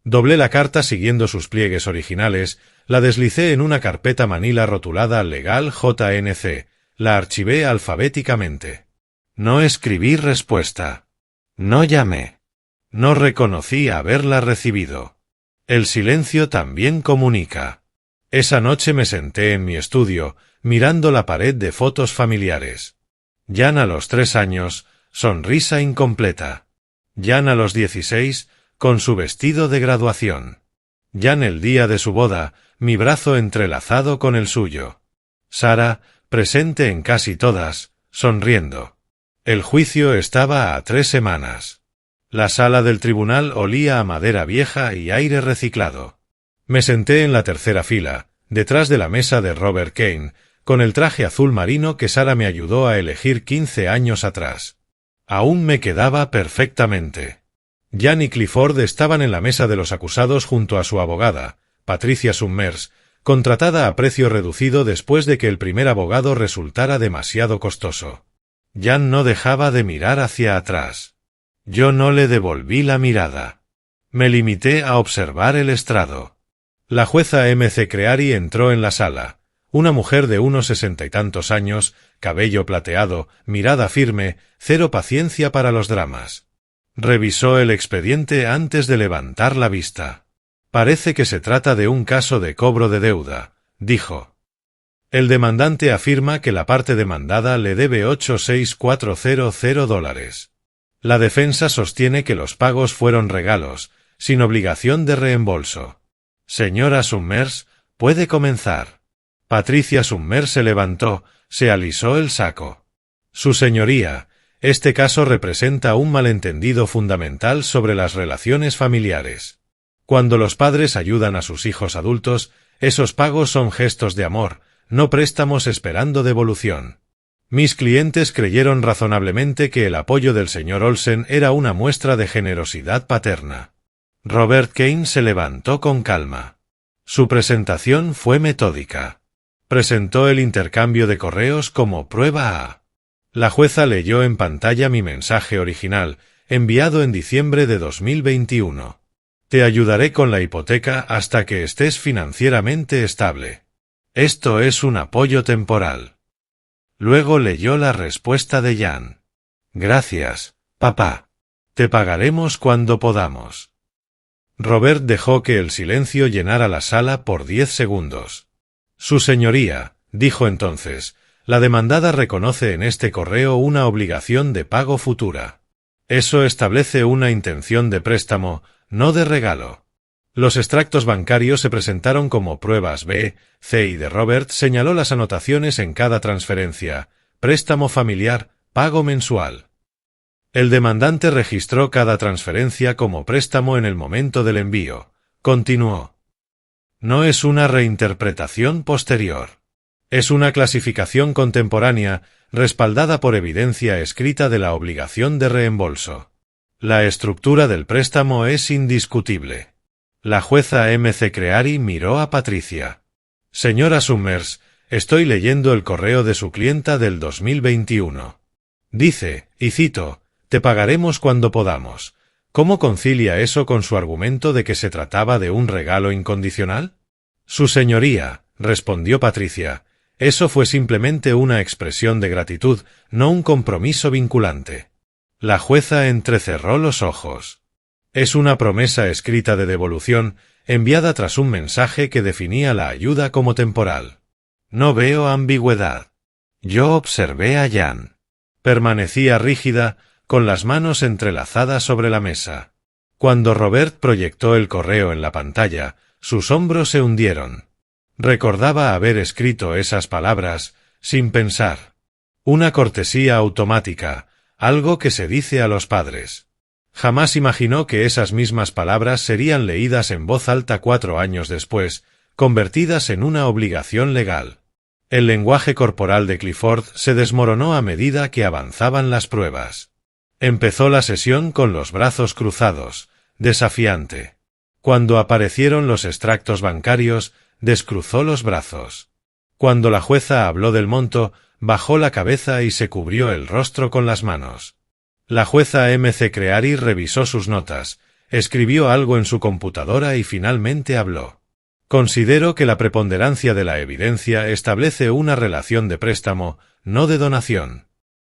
Doblé la carta siguiendo sus pliegues originales, la deslicé en una carpeta manila rotulada Legal JNC, la archivé alfabéticamente. No escribí respuesta. No llamé. No reconocí haberla recibido. El silencio también comunica. Esa noche me senté en mi estudio, mirando la pared de fotos familiares. Jan a los 3 años, sonrisa incompleta. Jan a los 16, con su vestido de graduación. Jan el día de su boda, mi brazo entrelazado con el suyo. Sara, presente en casi todas, sonriendo. El juicio estaba a 3 semanas. La sala del tribunal olía a madera vieja y aire reciclado. Me senté en la tercera fila, detrás de la mesa de Robert Kane, con el traje azul marino que Sara me ayudó a elegir 15 años atrás. Aún me quedaba perfectamente. Jan y Clifford estaban en la mesa de los acusados junto a su abogada, Patricia Summers, contratada a precio reducido después de que el primer abogado resultara demasiado costoso. Jan no dejaba de mirar hacia atrás. Yo no le devolví la mirada. Me limité a observar el estrado. La jueza M.C. Creary entró en la sala. Una mujer de unos 60 y tantos años, cabello plateado, mirada firme, cero paciencia para los dramas. Revisó el expediente antes de levantar la vista. Parece que se trata de un caso de cobro de deuda, dijo. El demandante afirma que la parte demandada le debe $86,400. La defensa sostiene que los pagos fueron regalos, sin obligación de reembolso. Señora Summers, puede comenzar. Patricia Summers se levantó, se alisó el saco. Su señoría, este caso representa un malentendido fundamental sobre las relaciones familiares. Cuando los padres ayudan a sus hijos adultos, esos pagos son gestos de amor, no préstamos esperando devolución. Mis clientes creyeron razonablemente que el apoyo del señor Olsen era una muestra de generosidad paterna. Robert Kane se levantó con calma. Su presentación fue metódica. Presentó el intercambio de correos como prueba A. La jueza leyó en pantalla mi mensaje original, enviado en diciembre de 2021. Te ayudaré con la hipoteca hasta que estés financieramente estable. Esto es un apoyo temporal. Luego leyó la respuesta de Jan. Gracias, papá. Te pagaremos cuando podamos. Robert dejó que el silencio llenara la sala por 10 segundos. Su señoría, dijo entonces, la demandada reconoce en este correo una obligación de pago futura. Eso establece una intención de préstamo, no de regalo. Los extractos bancarios se presentaron como pruebas B, C y de Robert señaló las anotaciones en cada transferencia, préstamo familiar, pago mensual. El demandante registró cada transferencia como préstamo en el momento del envío. Continuó. No es una reinterpretación posterior. Es una clasificación contemporánea, respaldada por evidencia escrita de la obligación de reembolso. La estructura del préstamo es indiscutible. La jueza M.C. Creary miró a Patricia. Señora Summers, estoy leyendo el correo de su clienta del 2021. Dice, y cito, te pagaremos cuando podamos. ¿Cómo concilia eso con su argumento de que se trataba de un regalo incondicional? Su señoría, respondió Patricia, eso fue simplemente una expresión de gratitud, no un compromiso vinculante. La jueza entrecerró los ojos. Es una promesa escrita de devolución, enviada tras un mensaje que definía la ayuda como temporal. No veo ambigüedad. Yo observé a Jan. Permanecía rígida, con las manos entrelazadas sobre la mesa. Cuando Robert proyectó el correo en la pantalla, sus hombros se hundieron. Recordaba haber escrito esas palabras, sin pensar. Una cortesía automática, algo que se dice a los padres. Jamás imaginó que esas mismas palabras serían leídas en voz alta 4 años después, convertidas en una obligación legal. El lenguaje corporal de Clifford se desmoronó a medida que avanzaban las pruebas. Empezó la sesión con los brazos cruzados, desafiante. Cuando aparecieron los extractos bancarios, descruzó los brazos. Cuando la jueza habló del monto, bajó la cabeza y se cubrió el rostro con las manos. La jueza M.C. Creary revisó sus notas, escribió algo en su computadora y finalmente habló. Considero que la preponderancia de la evidencia establece una relación de préstamo, no de donación.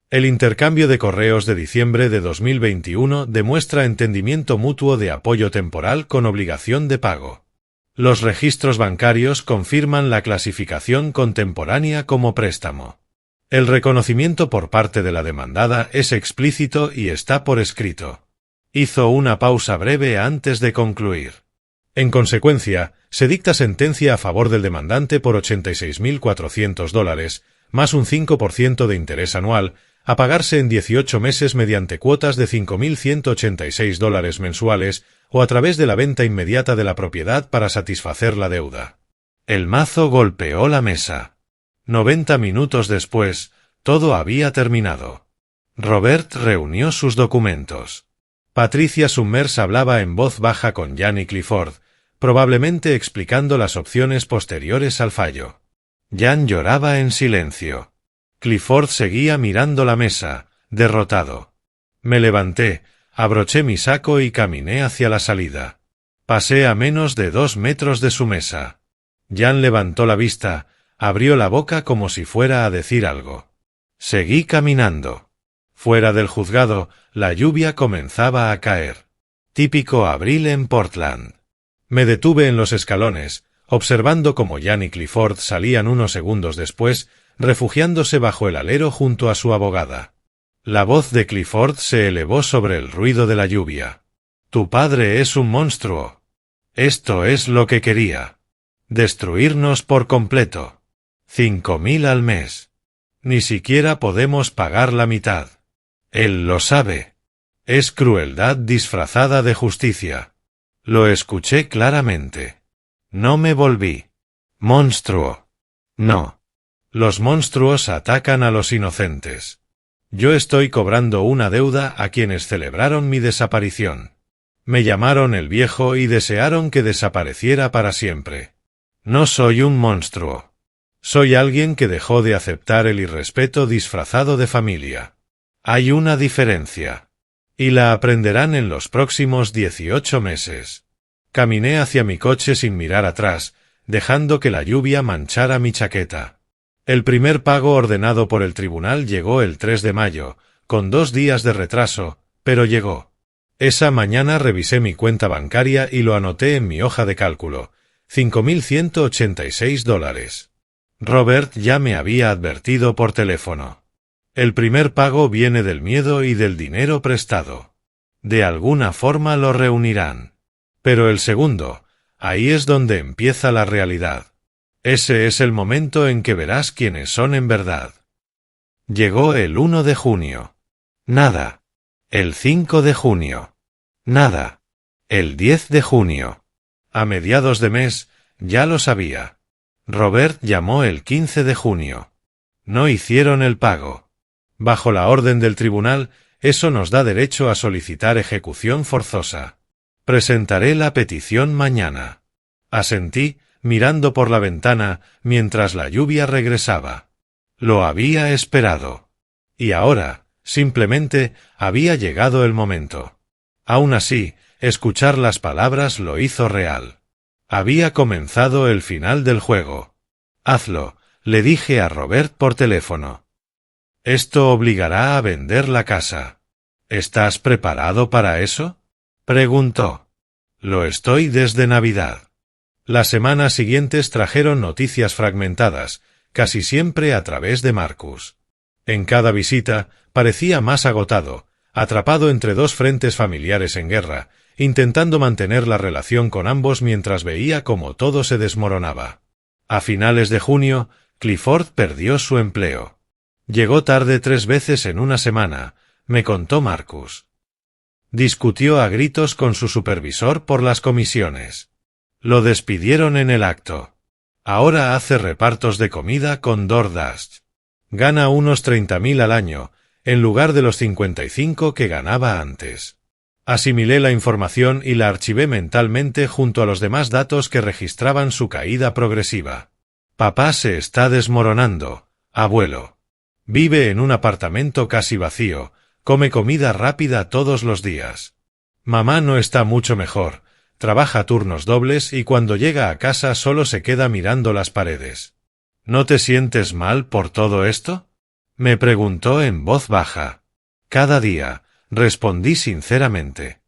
El intercambio de correos de diciembre de 2021 demuestra entendimiento mutuo de apoyo temporal con obligación de pago. Los registros bancarios confirman la clasificación contemporánea como préstamo. El reconocimiento por parte de la demandada es explícito y está por escrito. Hizo una pausa breve antes de concluir. En consecuencia, se dicta sentencia a favor del demandante por $86,400, más un 5% de interés anual, a pagarse en 18 meses mediante cuotas de $5.186 mensuales o a través de la venta inmediata de la propiedad para satisfacer la deuda. El mazo golpeó la mesa. 90 minutos después, todo había terminado. Robert reunió sus documentos. Patricia Summers hablaba en voz baja con Jan y Clifford, probablemente explicando las opciones posteriores al fallo. Jan lloraba en silencio. Clifford seguía mirando la mesa, derrotado. Me levanté, abroché mi saco y caminé hacia la salida. Pasé a menos de 2 metros de su mesa. Jan levantó la vista, abrió la boca como si fuera a decir algo. Seguí caminando. Fuera del juzgado, la lluvia comenzaba a caer. Típico abril en Portland. Me detuve en los escalones, observando cómo Jan y Clifford salían unos segundos después, refugiándose bajo el alero junto a su abogada. La voz de Clifford se elevó sobre el ruido de la lluvia. Tu padre es un monstruo. Esto es lo que quería. Destruirnos por completo. 5.000 al mes. Ni siquiera podemos pagar la mitad. Él lo sabe. Es crueldad disfrazada de justicia. Lo escuché claramente. No me volví. Monstruo. No. Los monstruos atacan a los inocentes. Yo estoy cobrando una deuda a quienes celebraron mi desaparición. Me llamaron el viejo y desearon que desapareciera para siempre. No soy un monstruo. Soy alguien que dejó de aceptar el irrespeto disfrazado de familia. Hay una diferencia. Y la aprenderán en los próximos 18 meses. Caminé hacia mi coche sin mirar atrás, dejando que la lluvia manchara mi chaqueta. El primer pago ordenado por el tribunal llegó el 3 de mayo, con 2 días de retraso, pero llegó. Esa mañana revisé mi cuenta bancaria y lo anoté en mi hoja de cálculo. $5.186. Robert ya me había advertido por teléfono. El primer pago viene del miedo y del dinero prestado. De alguna forma lo reunirán. Pero el segundo, ahí es donde empieza la realidad. Ese es el momento en que verás quiénes son en verdad. Llegó el 1 de junio. Nada. El 5 de junio. Nada. El 10 de junio. A mediados de mes, ya lo sabía. Robert llamó el 15 de junio. No hicieron el pago. Bajo la orden del tribunal, eso nos da derecho a solicitar ejecución forzosa. Presentaré la petición mañana. Asentí, mirando por la ventana, mientras la lluvia regresaba. Lo había esperado. Y ahora, simplemente, había llegado el momento. Aún así, escuchar las palabras lo hizo real. Había comenzado el final del juego. Hazlo, le dije a Robert por teléfono. Esto obligará a vender la casa. ¿Estás preparado para eso? Preguntó. Lo estoy desde Navidad. Las semanas siguientes trajeron noticias fragmentadas, casi siempre a través de Marcus. En cada visita, parecía más agotado, atrapado entre 2 frentes familiares en guerra, intentando mantener la relación con ambos mientras veía cómo todo se desmoronaba. A finales de junio, Clifford perdió su empleo. Llegó tarde 3 veces en una semana, me contó Marcus. Discutió a gritos con su supervisor por las comisiones. Lo despidieron en el acto. Ahora hace repartos de comida con DoorDash. Gana unos 30.000 al año, en lugar de los 55 que ganaba antes. Asimilé la información y la archivé mentalmente junto a los demás datos que registraban su caída progresiva. Papá se está desmoronando, abuelo. Vive en un apartamento casi vacío, come comida rápida todos los días. Mamá no está mucho mejor, trabaja turnos dobles y cuando llega a casa solo se queda mirando las paredes. ¿No te sientes mal por todo esto? Me preguntó en voz baja. Cada día, respondí sinceramente.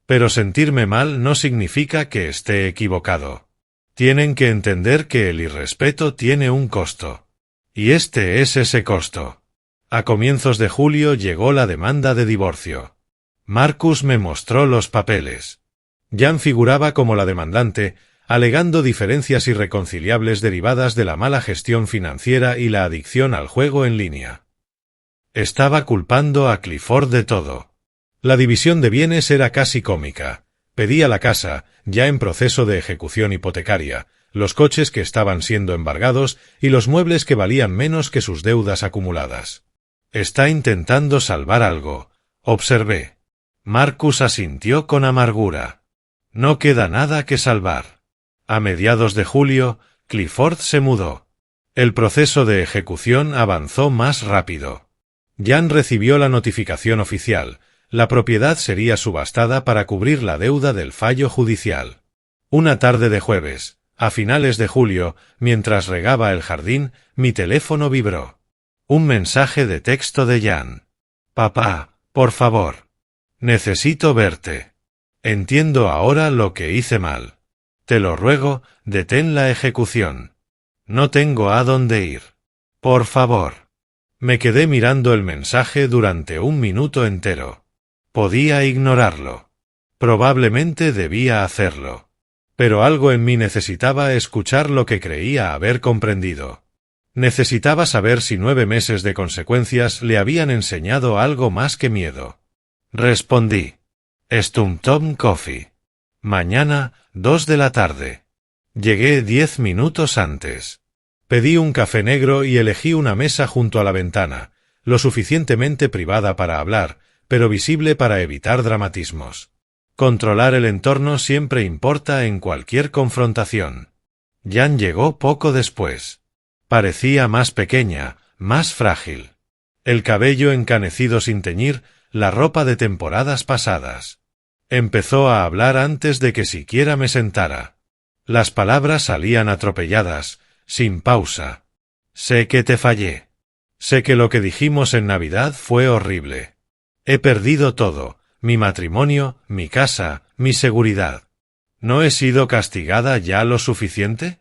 Pero sentirme mal no significa que esté equivocado. Tienen que entender que el irrespeto tiene un costo. Y este es ese costo. A comienzos de julio llegó la demanda de divorcio. Marcus me mostró los papeles. Jan figuraba como la demandante, alegando diferencias irreconciliables derivadas de la mala gestión financiera y la adicción al juego en línea. Estaba culpando a Clifford de todo. La división de bienes era casi cómica. Pedía la casa, ya en proceso de ejecución hipotecaria, los coches que estaban siendo embargados y los muebles que valían menos que sus deudas acumuladas. Está intentando salvar algo, observé. Marcus asintió con amargura. No queda nada que salvar. A mediados de julio, Clifford se mudó. El proceso de ejecución avanzó más rápido. Jan recibió la notificación oficial. La propiedad sería subastada para cubrir la deuda del fallo judicial. Una tarde de jueves, a finales de julio, mientras regaba el jardín, mi teléfono vibró. Un mensaje de texto de Jan. Papá, por favor. Necesito verte. Entiendo ahora lo que hice mal. Te lo ruego, detén la ejecución. No tengo a dónde ir. Por favor. Me quedé mirando el mensaje durante un minuto entero. Podía ignorarlo. Probablemente debía hacerlo. Pero algo en mí necesitaba escuchar lo que creía haber comprendido. Necesitaba saber si 9 meses de consecuencias le habían enseñado algo más que miedo. Respondí. Stumptown Coffee. Mañana, 2 de la tarde. Llegué 10 minutos antes. Pedí un café negro y elegí una mesa junto a la ventana, lo suficientemente privada para hablar, pero visible para evitar dramatismos. Controlar el entorno siempre importa en cualquier confrontación. Jan llegó poco después. Parecía más pequeña, más frágil. El cabello encanecido sin teñir, la ropa de temporadas pasadas. Empezó a hablar antes de que siquiera me sentara. Las palabras salían atropelladas, sin pausa. Sé que te fallé. Sé que lo que dijimos en Navidad fue horrible. He perdido todo, mi matrimonio, mi casa, mi seguridad. ¿No he sido castigada ya lo suficiente?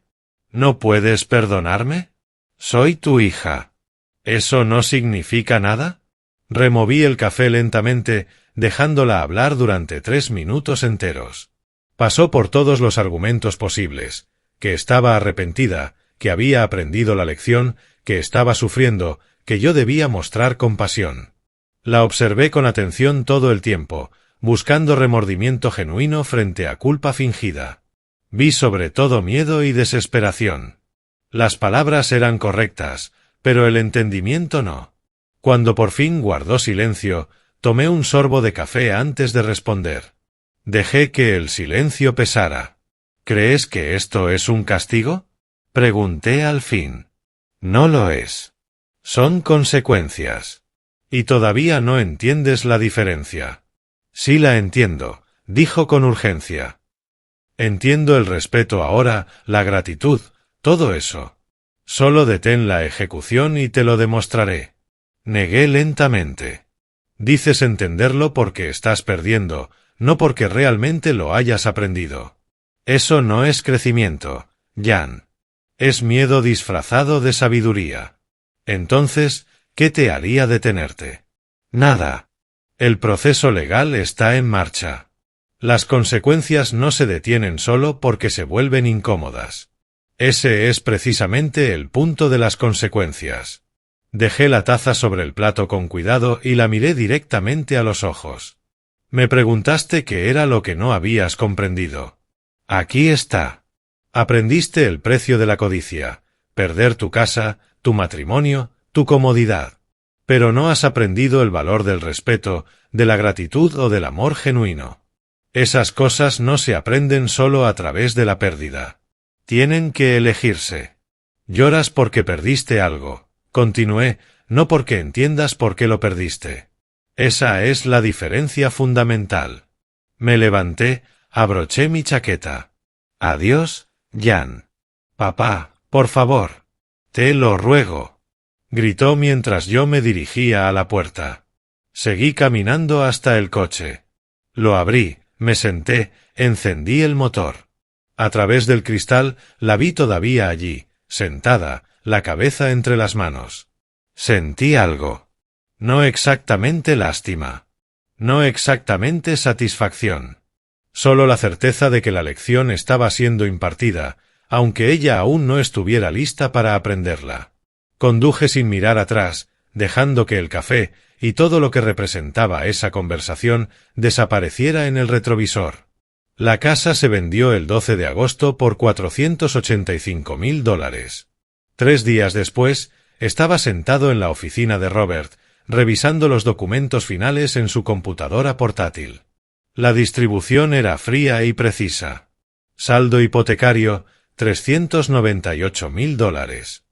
¿No puedes perdonarme? Soy tu hija. ¿Eso no significa nada? Removí el café lentamente, dejándola hablar durante 3 minutos enteros. Pasó por todos los argumentos posibles, que estaba arrepentida, que había aprendido la lección, que estaba sufriendo, que yo debía mostrar compasión. La observé con atención todo el tiempo, buscando remordimiento genuino frente a culpa fingida. Vi sobre todo miedo y desesperación. Las palabras eran correctas, pero el entendimiento no. Cuando por fin guardó silencio, tomé un sorbo de café antes de responder. Dejé que el silencio pesara. ¿Crees que esto es un castigo? Pregunté al fin. No lo es. Son consecuencias. Y todavía no entiendes la diferencia. Sí la entiendo, dijo con urgencia. Entiendo el respeto ahora, la gratitud, todo eso. Solo detén la ejecución y te lo demostraré. Negué lentamente. Dices entenderlo porque estás perdiendo, no porque realmente lo hayas aprendido. Eso no es crecimiento, Jan. Es miedo disfrazado de sabiduría. Entonces, ¿qué te haría detenerte? Nada. El proceso legal está en marcha. Las consecuencias no se detienen solo porque se vuelven incómodas. Ese es precisamente el punto de las consecuencias. Dejé la taza sobre el plato con cuidado y la miré directamente a los ojos. Me preguntaste qué era lo que no habías comprendido. Aquí está. Aprendiste el precio de la codicia, perder tu casa, tu matrimonio, tu comodidad. Pero no has aprendido el valor del respeto, de la gratitud o del amor genuino. Esas cosas no se aprenden solo a través de la pérdida. Tienen que elegirse. Lloras porque perdiste algo. Continué, no porque entiendas por qué lo perdiste. Esa es la diferencia fundamental. Me levanté, abroché mi chaqueta. Adiós, Jan. Papá, por favor. Te lo ruego. Gritó mientras yo me dirigía a la puerta. Seguí caminando hasta el coche. Lo abrí, me senté, encendí el motor. A través del cristal la vi todavía allí, sentada, la cabeza entre las manos. Sentí algo. No exactamente lástima. No exactamente satisfacción. Solo la certeza de que la lección estaba siendo impartida, aunque ella aún no estuviera lista para aprenderla. Conduje sin mirar atrás, dejando que el café y todo lo que representaba esa conversación desapareciera en el retrovisor. La casa se vendió el 12 de agosto por $485.000. 3 días después, estaba sentado en la oficina de Robert, revisando los documentos finales en su computadora portátil. La distribución era fría y precisa. Saldo hipotecario, $398.000.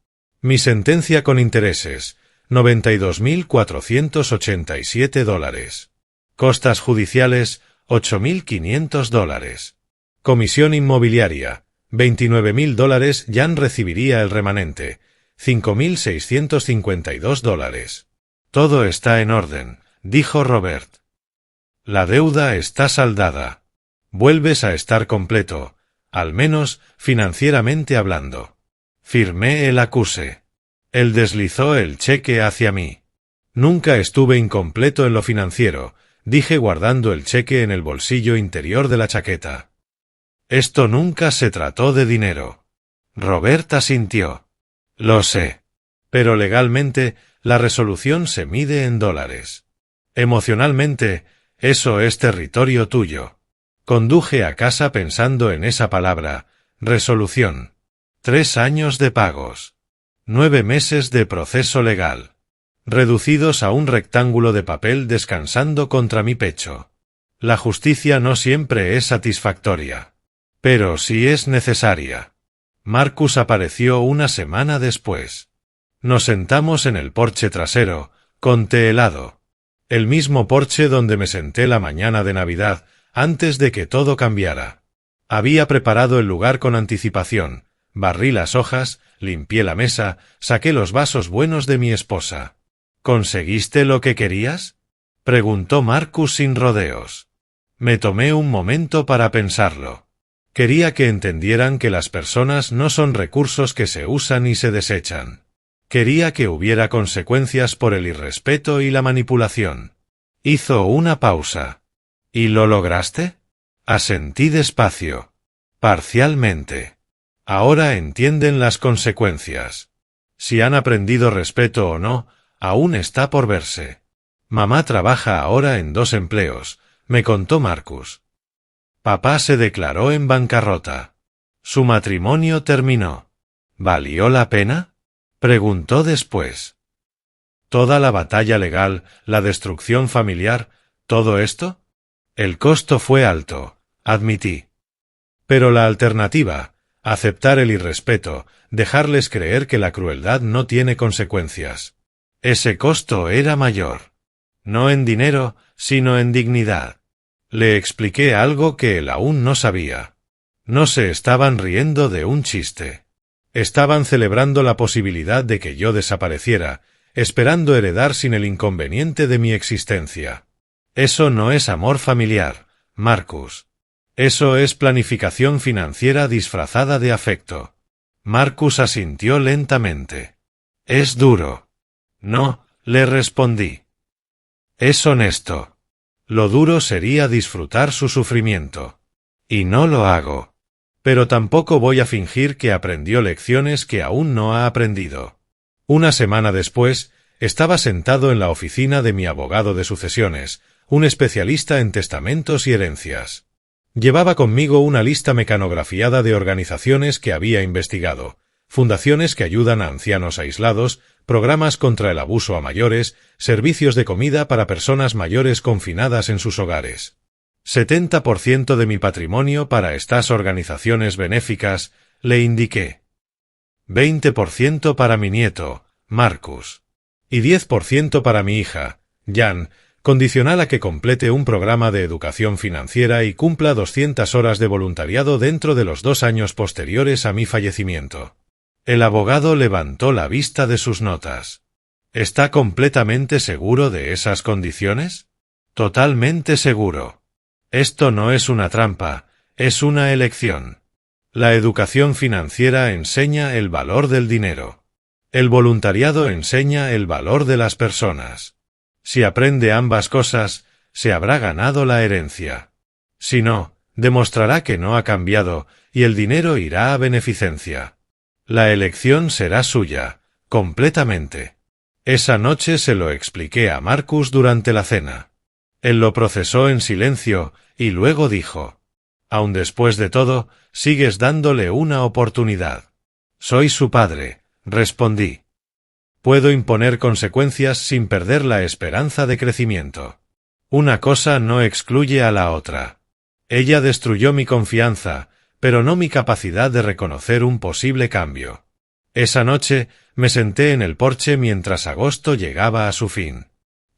Mi sentencia con intereses, $92.487. Costas judiciales, $8.500. Comisión inmobiliaria, $29.000. Jan recibiría el remanente, $5.652. Todo está en orden, dijo Robert. La deuda está saldada. Vuelves a estar completo, al menos financieramente hablando. Firmé el acuse. Él deslizó el cheque hacia mí. Nunca estuve incompleto en lo financiero, dije guardando el cheque en el bolsillo interior de la chaqueta. Esto nunca se trató de dinero. Robert asintió. Lo sé. Pero legalmente, la resolución se mide en dólares. Emocionalmente, eso es territorio tuyo. Conduje a casa pensando en esa palabra, resolución. 3 años de pagos. 9 meses de proceso legal. Reducidos a un rectángulo de papel descansando contra mi pecho. La justicia no siempre es satisfactoria. Pero sí es necesaria. Marcus apareció una semana después. Nos sentamos en el porche trasero, con té helado. El mismo porche donde me senté la mañana de Navidad, antes de que todo cambiara. Había preparado el lugar con anticipación, barrí las hojas, limpié la mesa, saqué los vasos buenos de mi esposa. ¿Conseguiste lo que querías?, preguntó Marcus sin rodeos. Me tomé un momento para pensarlo. Quería que entendieran que las personas no son recursos que se usan y se desechan. Quería que hubiera consecuencias por el irrespeto y la manipulación. Hizo una pausa. ¿Y lo lograste? Asentí despacio. Parcialmente. Ahora entienden las consecuencias. Si han aprendido respeto o no, aún está por verse. Mamá trabaja ahora en 2 empleos, me contó Marcus. Papá se declaró en bancarrota. Su matrimonio terminó. ¿Valió la pena?, preguntó después. ¿Toda la batalla legal, la destrucción familiar, todo esto? El costo fue alto, admití. Pero la alternativa, aceptar el irrespeto, dejarles creer que la crueldad no tiene consecuencias. Ese costo era mayor. No en dinero, sino en dignidad. Le expliqué algo que él aún no sabía. No se estaban riendo de un chiste. Estaban celebrando la posibilidad de que yo desapareciera, esperando heredar sin el inconveniente de mi existencia. Eso no es amor familiar, Marcus. Eso es planificación financiera disfrazada de afecto. Marcus asintió lentamente. Es duro. No, le respondí. Es honesto. Lo duro sería disfrutar su sufrimiento. Y no lo hago. Pero tampoco voy a fingir que aprendió lecciones que aún no ha aprendido. Una semana después, estaba sentado en la oficina de mi abogado de sucesiones, un especialista en testamentos y herencias. Llevaba conmigo una lista mecanografiada de organizaciones que había investigado, fundaciones que ayudan a ancianos aislados, programas contra el abuso a mayores, servicios de comida para personas mayores confinadas en sus hogares. 70% de mi patrimonio para estas organizaciones benéficas, le indiqué. 20% para mi nieto, Marcus. Y 10% para mi hija, Jan, condicional a que complete un programa de educación financiera y cumpla 200 horas de voluntariado dentro de los 2 años posteriores a mi fallecimiento. El abogado levantó la vista de sus notas. ¿Está completamente seguro de esas condiciones? Totalmente seguro. Esto no es una trampa, es una elección. La educación financiera enseña el valor del dinero. El voluntariado enseña el valor de las personas. Si aprende ambas cosas, se habrá ganado la herencia. Si no, demostrará que no ha cambiado, y el dinero irá a beneficencia. La elección será suya, completamente. Esa noche se lo expliqué a Marcus durante la cena. Él lo procesó en silencio, y luego dijo: «Aun después de todo, sigues dándole una oportunidad». «Soy su padre», respondí. «Puedo imponer consecuencias sin perder la esperanza de crecimiento. Una cosa no excluye a la otra. Ella destruyó mi confianza, pero no mi capacidad de reconocer un posible cambio». Esa noche, me senté en el porche mientras agosto llegaba a su fin.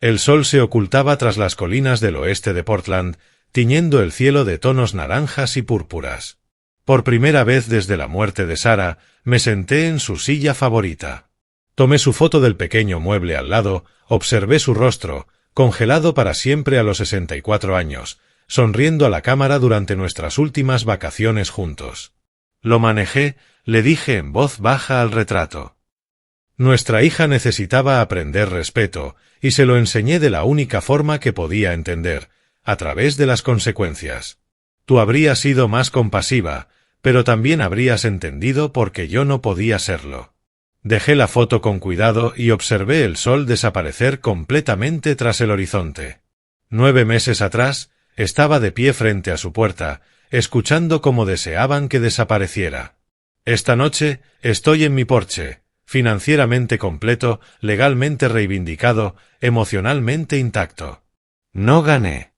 El sol se ocultaba tras las colinas del oeste de Portland, tiñendo el cielo de tonos naranjas y púrpuras. Por primera vez desde la muerte de Sarah, me senté en su silla favorita. Tomé su foto del pequeño mueble al lado, observé su rostro, congelado para siempre a los 64 años, sonriendo a la cámara durante nuestras últimas vacaciones juntos. Lo manejé, le dije en voz baja al retrato. Nuestra hija necesitaba aprender respeto, y se lo enseñé de la única forma que podía entender, a través de las consecuencias. Tú habrías sido más compasiva, pero también habrías entendido por qué yo no podía serlo. Dejé la foto con cuidado y observé el sol desaparecer completamente tras el horizonte. 9 meses atrás, estaba de pie frente a su puerta, escuchando cómo deseaban que desapareciera. Esta noche, estoy en mi porche, financieramente completo, legalmente reivindicado, emocionalmente intacto. No gané.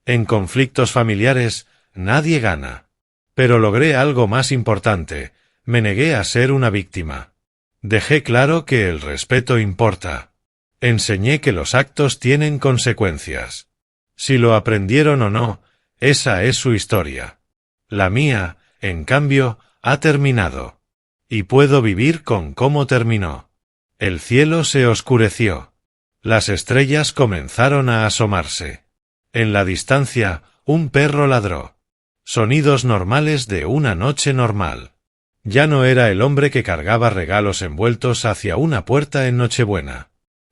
En conflictos familiares, nadie gana. Pero logré algo más importante, me negué a ser una víctima. Dejé claro que el respeto importa. Enseñé que los actos tienen consecuencias. Si lo aprendieron o no, esa es su historia. La mía, en cambio, ha terminado. Y puedo vivir con cómo terminó. El cielo se oscureció. Las estrellas comenzaron a asomarse. En la distancia, un perro ladró. Sonidos normales de una noche normal. Ya no era el hombre que cargaba regalos envueltos hacia una puerta en Nochebuena.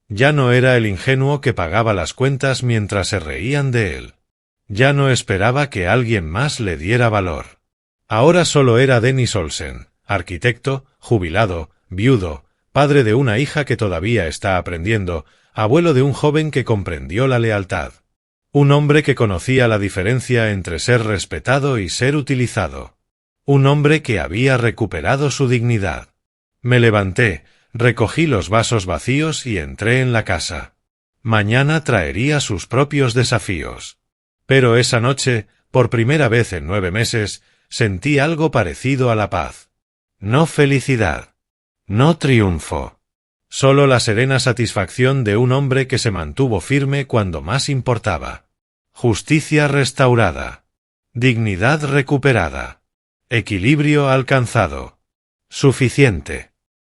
Ya no era el ingenuo que pagaba las cuentas mientras se reían de él. Ya no esperaba que alguien más le diera valor. Ahora solo era Dennis Olsen, arquitecto, jubilado, viudo, padre de una hija que todavía está aprendiendo, abuelo de un joven que comprendió la lealtad. Un hombre que conocía la diferencia entre ser respetado y ser utilizado. Un hombre que había recuperado su dignidad. Me levanté, recogí los vasos vacíos y entré en la casa. Mañana traería sus propios desafíos. Pero esa noche, por primera vez en 9 meses, sentí algo parecido a la paz. No felicidad. No triunfo. Solo la serena satisfacción de un hombre que se mantuvo firme cuando más importaba. Justicia restaurada. Dignidad recuperada. Equilibrio alcanzado. Suficiente.